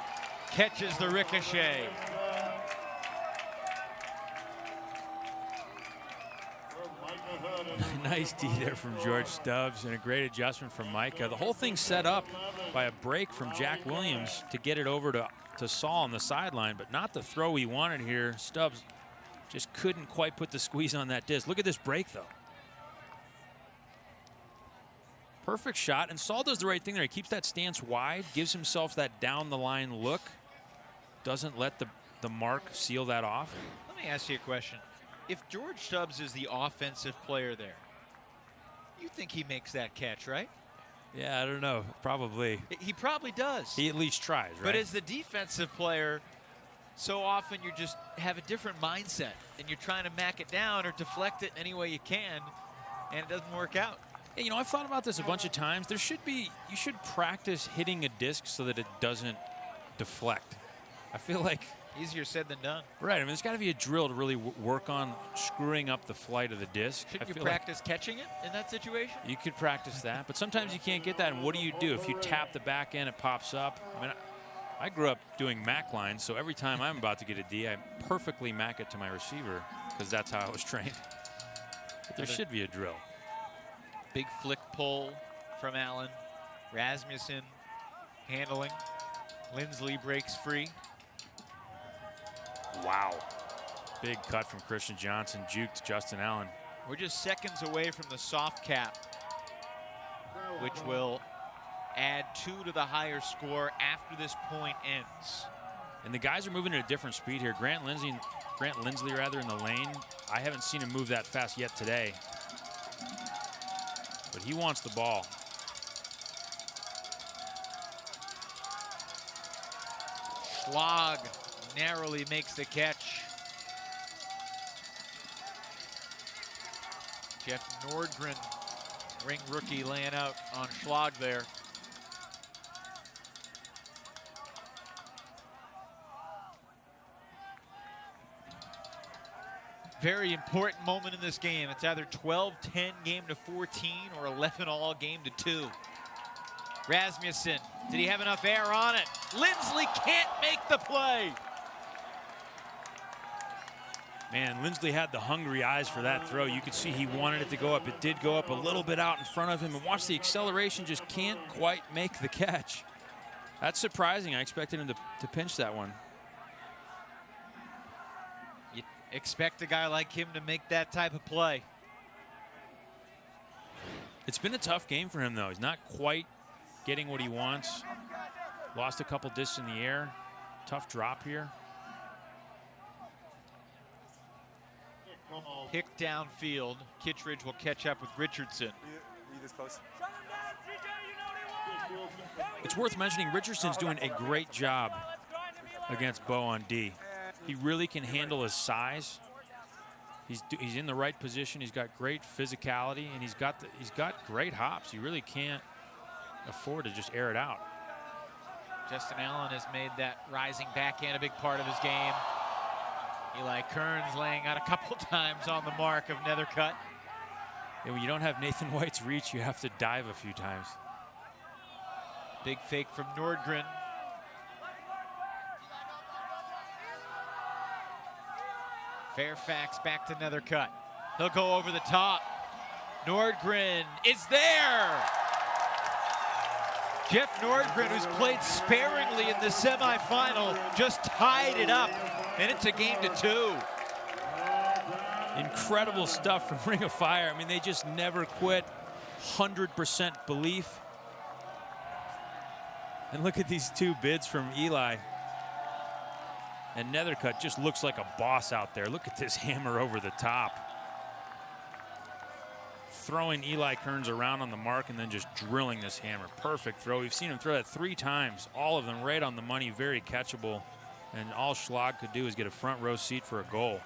catches the ricochet. Nice D there from George Stubbs, and a great adjustment from Micah. The whole thing set up by a break from Jack Williams to get it over to Saul on the sideline, but not the throw he wanted here. Stubbs just couldn't quite put the squeeze on that disc. Look at this break, though. Perfect shot, and Saul does the right thing there. He keeps that stance wide, gives himself that down-the-line look, doesn't let the mark seal that off. Let me ask you a question. If George Stubbs is the offensive player there, you think he makes that catch, right? Yeah, I don't know. Probably. He probably does. He at least tries, right? But as the defensive player, so often you just have a different mindset, and you're trying to mack it down or deflect it any way you can, and it doesn't work out. Hey, you know, I've thought about this a bunch of times. You should practice hitting a disc so that it doesn't deflect. I feel like Easier said than done. Right. I mean, there's got to be a drill to really work on screwing up the flight of the disc. Shouldn't you practice catching it in that situation? You could practice that, but sometimes you can't get that. And what do? If you tap the back end, it pops up. I mean, I grew up doing MAC lines, so every time I'm about to get a D, I perfectly MAC it to my receiver because that's how I was trained. But there should be a drill. Big flick pull from Allen. Rasmussen handling. Lindsley breaks free. Wow. Big cut from Christian Johnson, juked Justin Allen. We're just seconds away from the soft cap, which will add 2 to the higher score after this point ends. And the guys are moving at a different speed here. Grant Lindsley in the lane. I haven't seen him move that fast yet today. But he wants the ball. Schlag narrowly makes the catch. Jeff Nordgren, ring rookie, laying out on Schlag there. Very important moment in this game. It's either 12-10 game to 14 or 11-all game to 2. Rasmussen, did he have enough air on it? Lindsley can't make the play. Man, Lindsley had the hungry eyes for that throw. You could see he wanted it to go up. It did go up a little bit out in front of him. And watch the acceleration, just can't quite make the catch. That's surprising. I expected him to pinch that one. You expect a guy like him to make that type of play. It's been a tough game for him, though. He's not quite getting what he wants. Lost a couple discs in the air. Tough drop here. Pick downfield. Kittredge will catch up with Richardson. It's worth mentioning Richardson's doing a great job against Bo on D. He really can handle his size. He's in the right position. He's got great physicality, and he's got great hops. He really can't afford to just air it out. Justin Allen has made that rising backhand a big part of his game. Eli Kearns laying out a couple times on the mark of Nethercutt. And when you don't have Nathan White's reach, you have to dive a few times. Big fake from Nordgren. Fairfax back to Nethercutt. He'll go over the top. Nordgren is there. Jeff Nordgren, who's played sparingly in the semifinal, just tied it up, and it's a game to 2. Incredible stuff from Ring of Fire. I mean, they just never quit. 100% belief. And look at these 2 bids from Eli. And Nethercutt just looks like a boss out there. Look at this hammer over the top. Throwing Eli Kearns around on the mark and then just drilling this hammer. Perfect throw. We've seen him throw that 3 times. All of them right on the money, very catchable. And all Schlag could do is get a front row seat for a goal.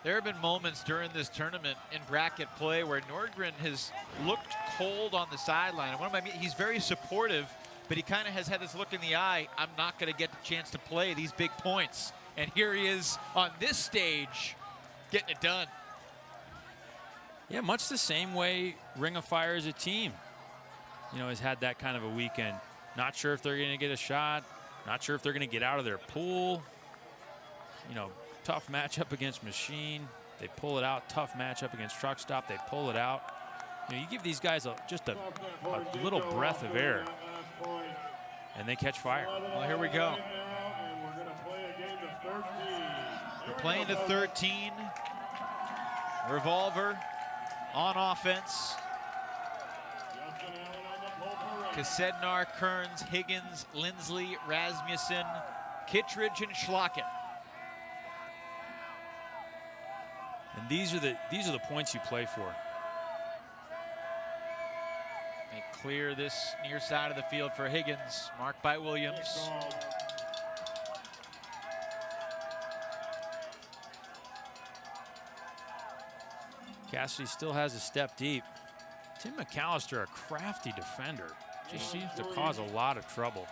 There have been moments during this tournament in bracket play where Nordgren has looked cold on the sideline. And he's very supportive, but he kind of has had this look in the eye. I'm not going to get the chance to play these big points. And here he is on this stage getting it done. Yeah, much the same way Ring of Fire as a team, has had that kind of a weekend. Not sure if they're going to get a shot. Not sure if they're going to get out of their pool. Tough matchup against Machine. They pull it out. Tough matchup against Truck Stop. They pull it out. You give these guys just a little breath of air, and they catch fire. Well, here we go. We're playing to 13. Revolver on offense. Kasednar, Kearns, Higgins, Lindsley, Rasmussen, Kittredge, and Schlacken. And these are the points you play for. They clear this near side of the field for Higgins, marked by Williams. Cassidy still has a step deep. Tim McAllister, a crafty defender, just seems to cause a lot of trouble.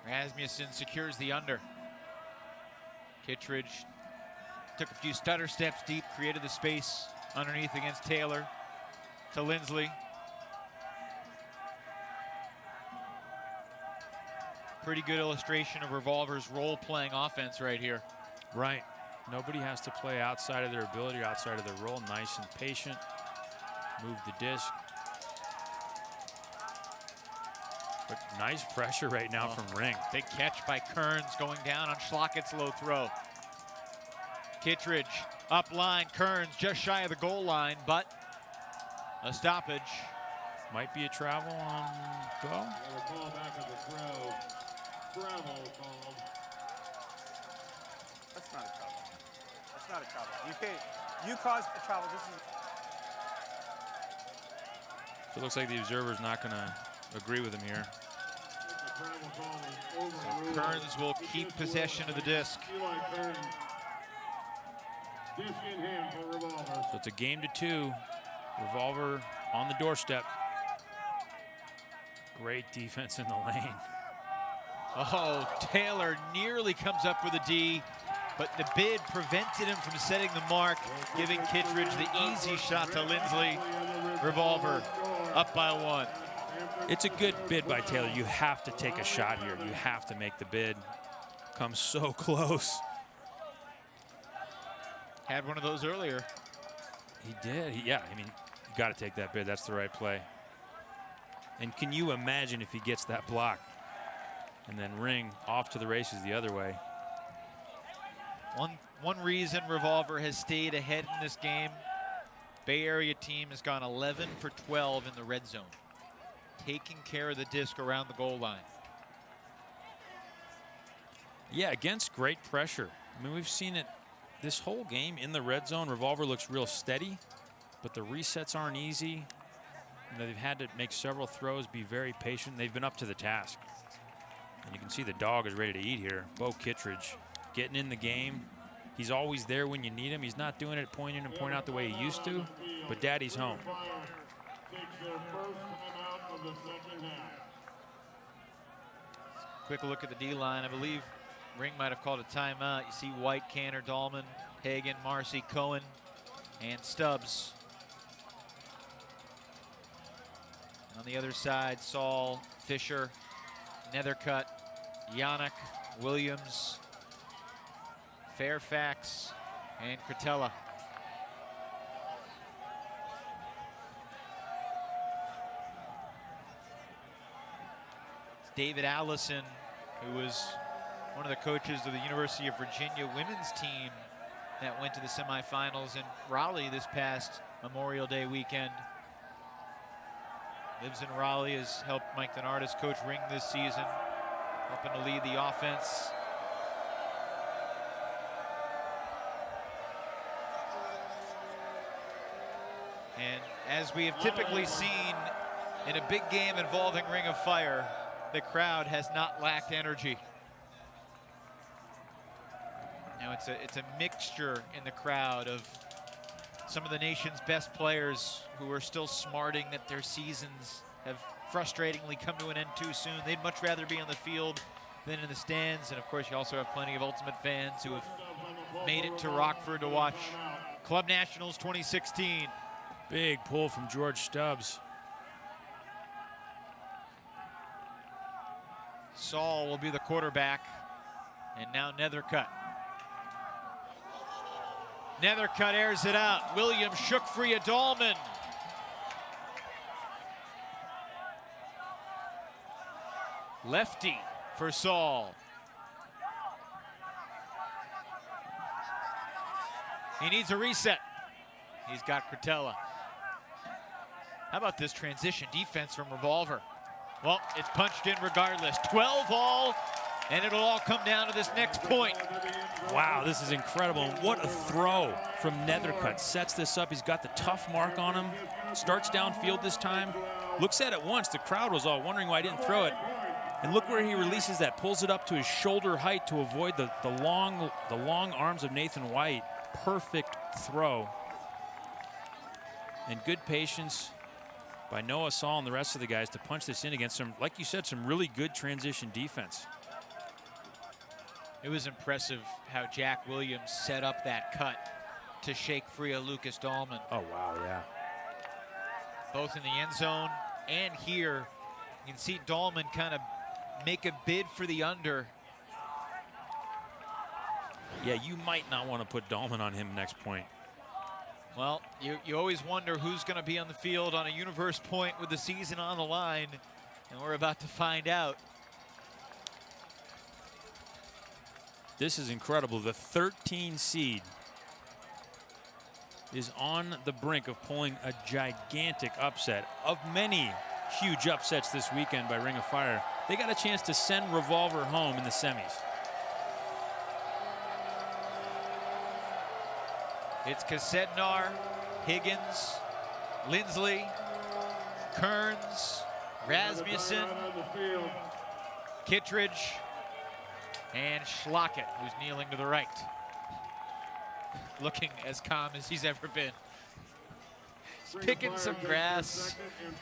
Rasmussen secures the under. Kittredge took a few stutter steps deep, created the space underneath against Taylor to Lindsley. Pretty good illustration of Revolver's role-playing offense right here. Right. Nobody has to play outside of their ability or outside of their role. Nice and patient. Move the disc. But nice pressure right now from Ring. Big catch by Kearns going down on Schlockett's low throw. Kittredge up line. Kearns just shy of the goal line, but a stoppage. Might be a travel on go. Call back of the throw. Travel called. That's not a travel. That's not a travel. You caused a travel. This is. So it looks like the observer's not going to agree with him here. So Kearns will keep possession of the disc. Disc in hand for Revolver. So it's a game to 2. Revolver on the doorstep. Great defense in the lane. Oh, Taylor nearly comes up with a D, but the bid prevented him from setting the mark, giving Kittredge the easy shot to Lindsley. Revolver up by 1. It's a good bid by Taylor. You have to take a shot here. You have to make the bid. Come so close. Had one of those earlier. He did. Yeah, I mean, you got to take that bid. That's the right play. And can you imagine if he gets that block? And then Ring off to the races the other way. One reason Revolver has stayed ahead in this game, Bay Area team has gone 11 for 12 in the red zone, taking care of the disc around the goal line. Yeah, against great pressure. I mean, we've seen it this whole game in the red zone. Revolver looks real steady, but the resets aren't easy. You know, they've had to make several throws, be very patient. They've been up to the task. And you can see the dog is ready to eat here. Bo Kittredge getting in the game. He's always there when you need him. He's not doing it point in and point out the way he used to, but Daddy's home. Takes their first timeout of the second half. Quick look at the D-line. I believe Ring might have called a timeout. You see White, Canner, Dahlman, Hagan, Marcy, Cohen, and Stubbs. On the other side, Saul, Fisher, Nethercutt, Yannick, Williams, Fairfax, and Cretella. David Allison, who was one of the coaches of the University of Virginia women's team that went to the semifinals in Raleigh this past Memorial Day weekend. Lives in Raleigh, has helped Mike Denardis coach Ring this season, helping to lead the offense. And as we have typically seen in a big game involving Ring of Fire, the crowd has not lacked energy. Now it's a mixture in the crowd of some of the nation's best players who are still smarting that their seasons have frustratingly come to an end too soon. They'd much rather be on the field than in the stands. And of course, you also have plenty of Ultimate fans who have made it to Rockford to watch Club Nationals 2016. Big pull from George Stubbs. Saul will be the quarterback. And now Nethercutt. Nethercutt airs it out. Williams shook free of Dahlman. Lefty for Saul. He needs a reset. He's got Cretella. How about this transition defense from Revolver? Well, it's punched in regardless. 12 all, and it'll all come down to this next point. Wow, this is incredible. And what a throw from Nethercutt. Sets this up. He's got the tough mark on him. Starts downfield this time. Looks at it once. The crowd was all wondering why he didn't throw it. And look where he releases that. Pulls it up to his shoulder height to avoid the long arms of Nathan White. Perfect throw. And good patience by Noah Saul and the rest of the guys to punch this in against some, like you said, some really good transition defense. It was impressive how Jack Williams set up that cut to shake free of Lucas Dahlman. Oh, wow, yeah. Both in the end zone and here. You can see Dahlman kind of make a bid for the under. Yeah, you might not want to put Dahlman on him next point. Well, you always wonder who's going to be on the field on a universe point with the season on the line, and we're about to find out. This is incredible. The 13 seed is on the brink of pulling a gigantic upset. Of many huge upsets this weekend by Ring of Fire, they got a chance to send Revolver home in the semis. It's Kasednar, Higgins, Lindsley, Kearns, Rasmussen, Kittredge, and Schlockett, who's kneeling to the right. Looking as calm as he's ever been. He's picking some grass.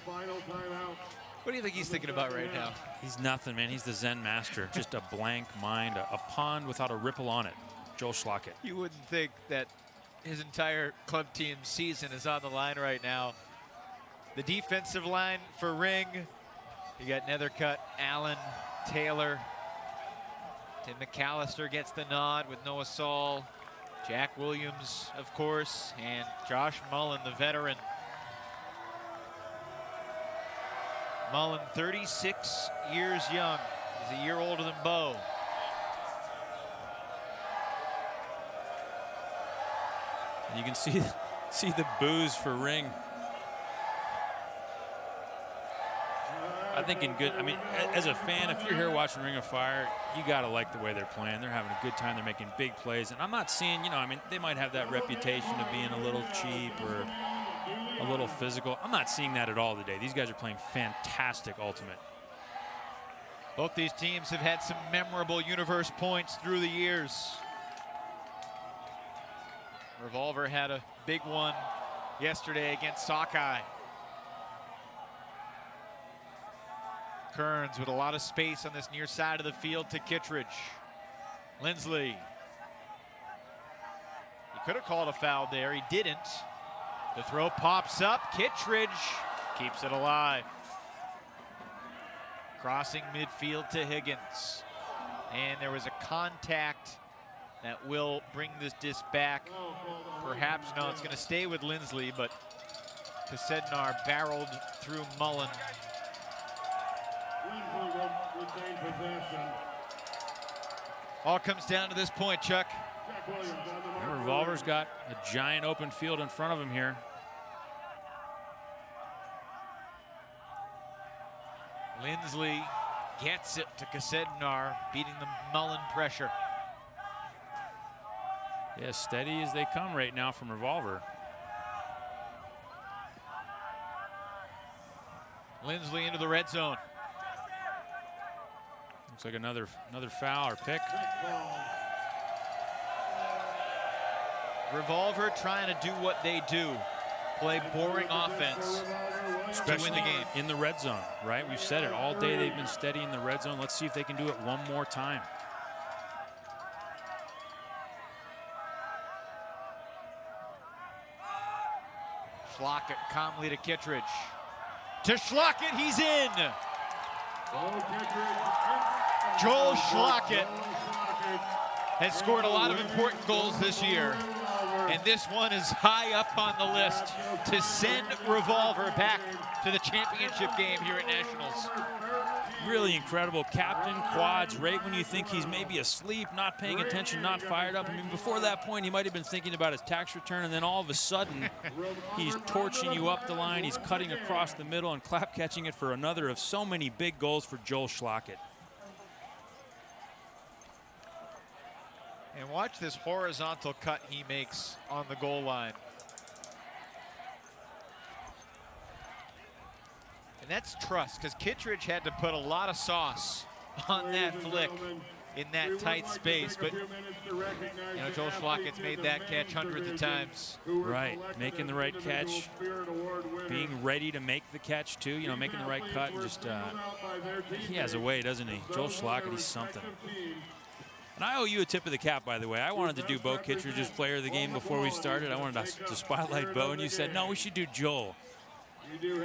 What do you think he's thinking about right now? He's nothing, man. He's the Zen master. Just a blank mind, a pond without a ripple on it. Joel Schlockett. You wouldn't think that his entire club team's season is on the line right now. The defensive line for Ring, you got Nethercutt, Allen, Taylor. Tim McAllister gets the nod with Noah Saul. Jack Williams, of course, and Josh Mullen, the veteran. Mullen, 36 years young. He's a year older than Bo. You can see the boos for Ring. I think in good, I mean, as a fan, if you're here watching Ring of Fire, you got to like the way they're playing. They're having a good time. They're making big plays. And I'm not seeing, you know, I mean, they might have that reputation of being a little cheap or a little physical. I'm not seeing that at all today. These guys are playing fantastic ultimate. Both these teams have had some memorable universe points through the years. Revolver had a big one yesterday against Sockeye. Kearns with a lot of space on this near side of the field to Kittredge. Lindsley. He could have called a foul there. He didn't. The throw pops up. Kittredge keeps it alive. Crossing midfield to Higgins. And there was a contact that will bring this disc back. Perhaps, no, it's going to stay with Lindsley, but Kasednar barreled through Mullen. All comes down to this point, Chuck. And Revolver's got a giant open field in front of him here. Lindsley gets it to Kasednar, beating the Mullen pressure. Yeah, steady as they come right now from Revolver. Lindsley into the red zone. Looks like another foul or pick. Revolver trying to do what they do. Play boring offense to win the game. In the red zone, right? We've said it all day. They've been steady in the red zone. Let's see if they can do it one more time. Schlockett calmly to Kittredge. To Schlockett, he's in. Joel Schlockett has scored a lot of important goals this year. And this one is high up on the list to send Revolver back to the championship game here at Nationals. Really incredible. Captain quads right when you think he's maybe asleep, not paying attention, not fired up. I mean, before that point, he might have been thinking about his tax return, and then all of a sudden, he's torching you up the line. He's cutting across the middle and clap catching it for another of so many big goals for Joel Schlockett. And watch this horizontal cut he makes on the goal line. And that's trust, because Kittredge had to put a lot of sauce on that flick in that tight space. But, you know, Joel Schlockett's made that catch hundreds of times. Right, making the right catch, being ready to make the catch, too. You know, making the right cut. And just, he has a way, doesn't he? Joel Schlockett, he's something. And I owe you a tip of the cap, by the way. I wanted to do Bo Kittredge's player of the game before we started. I wanted to spotlight Bo, and you said, no, we should do Joel.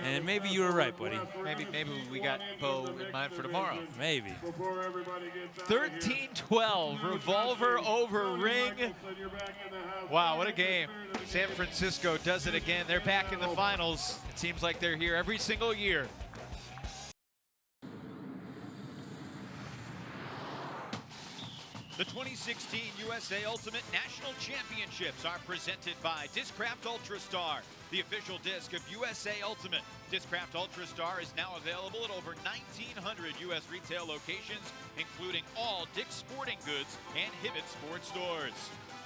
And maybe you were right, buddy. Maybe we got Bo in mind for tomorrow. Maybe. 13-12, Revolver over Ring. Wow, what a game. San Francisco does it again. They're back in the finals. It seems like they're here every single year. The 2016 USA Ultimate National Championships are presented by Discraft Ultrastar, the official disc of USA Ultimate. Discraft Ultrastar is now available at over 1,900 U.S. retail locations, including all Dick's Sporting Goods and Hibbett Sports stores.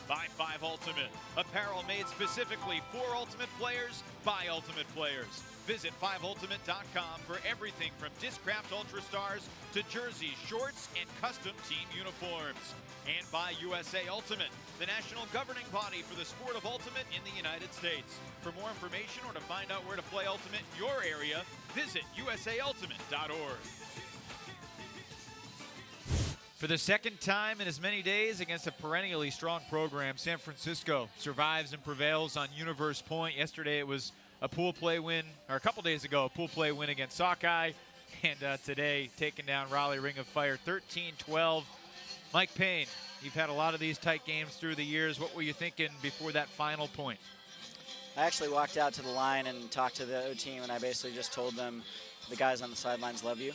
Buy 5 Ultimate, apparel made specifically for Ultimate players by Ultimate players. Visit 5ultimate.com for everything from Discraft Ultrastars to jerseys, shorts, and custom team uniforms. And by USA Ultimate, the national governing body for the sport of Ultimate in the United States. For more information or to find out where to play Ultimate in your area, visit usaultimate.org. For the second time in as many days against a perennially strong program, San Francisco survives and prevails on Universe Point. Yesterday it was a pool play win, or a couple days ago, a pool play win against Sockeye. And today, taking down Raleigh Ring of Fire, 13-12. Mike Payne, you've had a lot of these tight games through the years. What were you thinking before that final point? I actually walked out to the line and talked to the O team, and I basically just told them, the guys on the sidelines love you.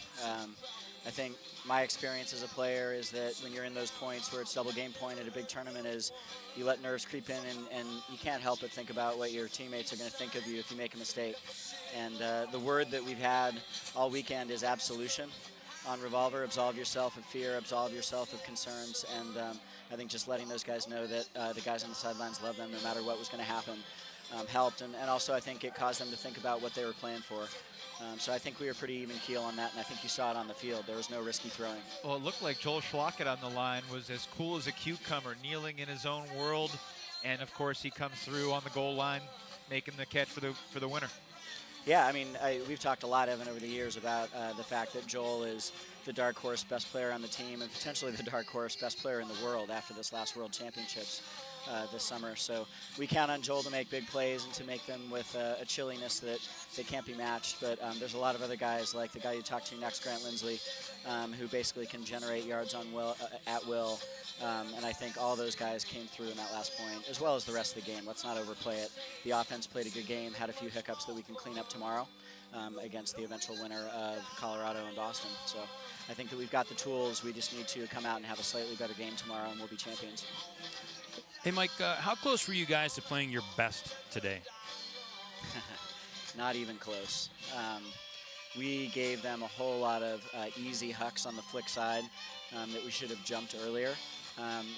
I think my experience as a player is that when you're in those points where it's double game point at a big tournament is you let nerves creep in, and you can't help but think about what your teammates are going to think of you if you make a mistake. And the word that we've had all weekend is absolution on Revolver. Absolve yourself of fear, absolve yourself of concerns, and I think just letting those guys know that the guys on the sidelines love them no matter what was going to happen helped. And also I think it caused them to think about what they were playing for. So I think we were pretty even keel on that, and I think you saw it on the field. There was no risky throwing. Well, it looked like Joel Schlockett on the line was as cool as a cucumber, kneeling in his own world, and of course he comes through on the goal line, making the catch for the winner. Yeah, I mean, we've talked a lot, Evan, over the years about the fact that Joel is the dark horse best player on the team and potentially the dark horse best player in the world after this last World Championships this summer. So we count on Joel to make big plays and to make them with a chilliness that they can't be matched. But there's a lot of other guys, like the guy you talked to next, Grant Lindsley, who basically can generate yards on at will. And I think all those guys came through in that last point, as well as the rest of the game. Let's not overplay it. The offense played a good game, had a few hiccups that we can clean up tomorrow against the eventual winner of Colorado and Boston. So I think that we've got the tools. We just need to come out and have a slightly better game tomorrow, and we'll be champions. Hey, Mike, how close were you guys to playing your best today? Not even close. We gave them a whole lot of easy hucks on the flick side that we should have jumped earlier.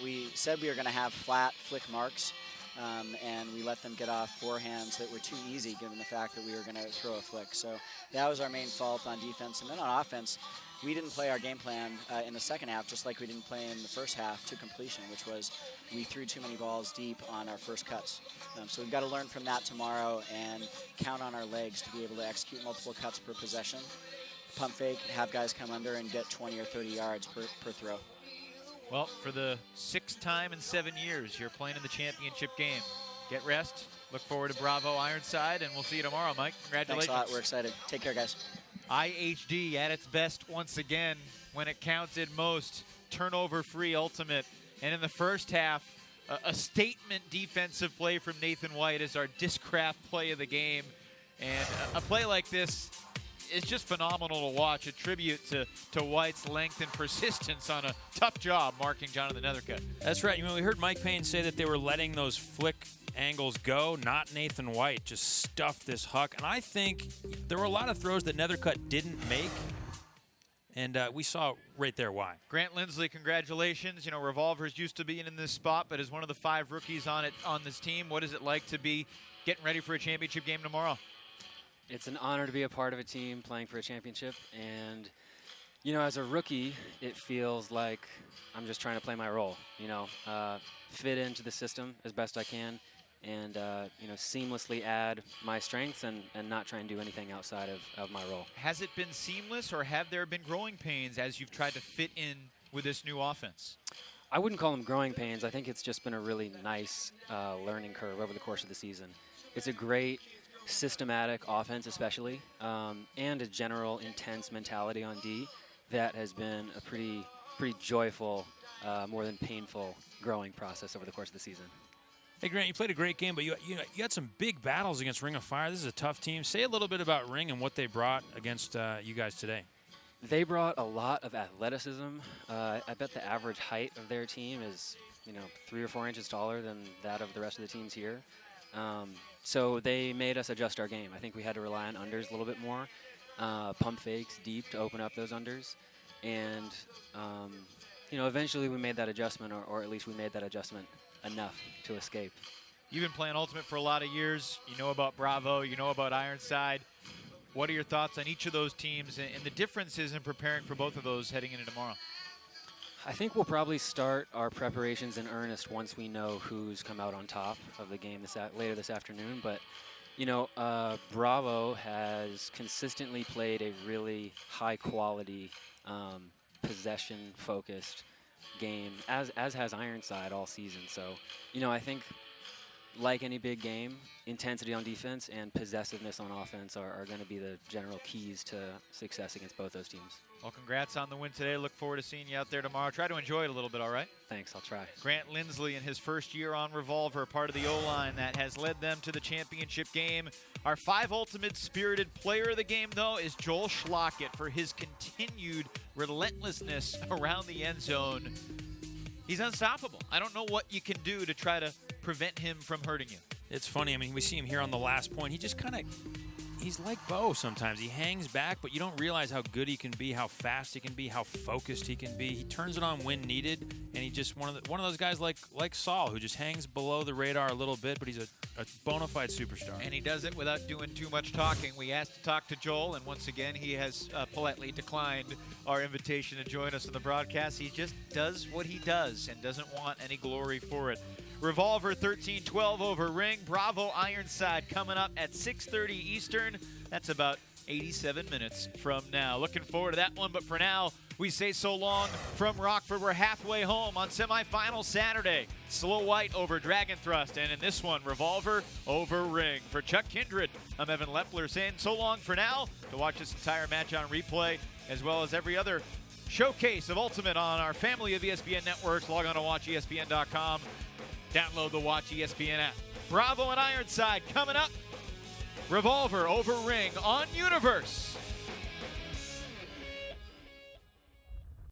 We said we were going to have flat flick marks, and we let them get off forehands that were too easy given the fact that we were going to throw a flick. So that was our main fault on defense. And then on offense, we didn't play our game plan in the second half, just like we didn't play in the first half to completion, which was we threw too many balls deep on our first cuts. So we've got to learn from that tomorrow and count on our legs to be able to execute multiple cuts per possession, pump fake, have guys come under and get 20 or 30 yards per throw. Well, for the 6th time in 7 years, you're playing in the championship game. Get rest. Look forward to Bravo Ironside, and we'll see you tomorrow, Mike. Congratulations. Thanks a lot. We're excited. Take care, guys. IHD at its best once again when it counted most. Turnover-free Ultimate. And in the first half, a statement defensive play from Nathan White is our Discraft play of the game. And a play like this is just phenomenal to watch. A tribute to White's length and persistence on a tough job marking Jonathan Nethercutt. That's right. You know, we heard Mike Payne say that they were letting those flick angles go. Not Nathan White. Just stuffed this huck. And I think there were a lot of throws that Nethercutt didn't make. And we saw right there why. Grant Lindsley, congratulations. You know, Revolver's used to being in this spot, but as one of the 5 rookies on this team, what is it like to be getting ready for a championship game tomorrow? It's an honor to be a part of a team playing for a championship. And, you know, as a rookie, it feels like I'm just trying to play my role, you know, fit into the system as best I can and, you know, seamlessly add my strengths and not try and do anything outside of my role. Has it been seamless, or have there been growing pains as you've tried to fit in with this new offense? I wouldn't call them growing pains. I think it's just been a really nice learning curve over the course of the season. It's a great systematic offense, especially, and a general intense mentality on D that has been a pretty joyful, more than painful growing process over the course of the season. Hey, Grant, you played a great game, but you had some big battles against Ring of Fire. This is a tough team. Say a little bit about Ring and what they brought against you guys today. They brought a lot of athleticism. I bet the average height of their team is, 3 or 4 inches taller than that of the rest of the teams here. So they made us adjust our game. I think we had to rely on unders a little bit more, pump fakes deep to open up those unders. And, eventually we made that adjustment, or at least we made that adjustment enough to escape. You've been playing Ultimate for a lot of years. You know about Bravo. You know about Ironside. What are your thoughts on each of those teams and the differences in preparing for both of those heading into tomorrow? I think we'll probably start our preparations in earnest once we know who's come out on top of the game later this afternoon. But, Bravo has consistently played a really high-quality, possession-focused game, as has Ironside all season. So, I think, like any big game, intensity on defense and possessiveness on offense are going to be the general keys to success against both those teams. Well, congrats on the win today. Look forward to seeing you out there tomorrow. Try to enjoy it a little bit, all right? Thanks, I'll try. Grant Lindsley in his first year on Revolver, part of the O-line that has led them to the championship game. Our 5 Ultimate spirited player of the game, though, is Joel Schlockett for his continued relentlessness around the end zone. He's unstoppable. I don't know what you can do to try to prevent him from hurting you. It's funny. I mean, we see him here on the last point. He just he's like Bo sometimes. He hangs back, but you don't realize how good he can be, how fast he can be, how focused he can be. He turns it on when needed, and he's just one of those guys like Saul, who just hangs below the radar a little bit, but he's a bona fide superstar. And he does it without doing too much talking. We asked to talk to Joel, and once again, he has politely declined our invitation to join us on the broadcast. He just does what he does and doesn't want any glory for it. Revolver 13-12 over Ring. Bravo Ironside coming up at 6:30 Eastern. That's about 87 minutes from now. Looking forward to that one, but for now, we say so long from Rockford. We're halfway home on semifinal Saturday. Slow White over Dragon Thrust, and in this one, Revolver over Ring. For Chuck Kindred, I'm Evan Lepler saying so long for now. To watch this entire match on replay, as well as every other showcase of Ultimate on our family of ESPN networks, log on to watchespn.com. Download the Watch ESPN app. Bravo and Ironside coming up. Revolver over Ring on Universe.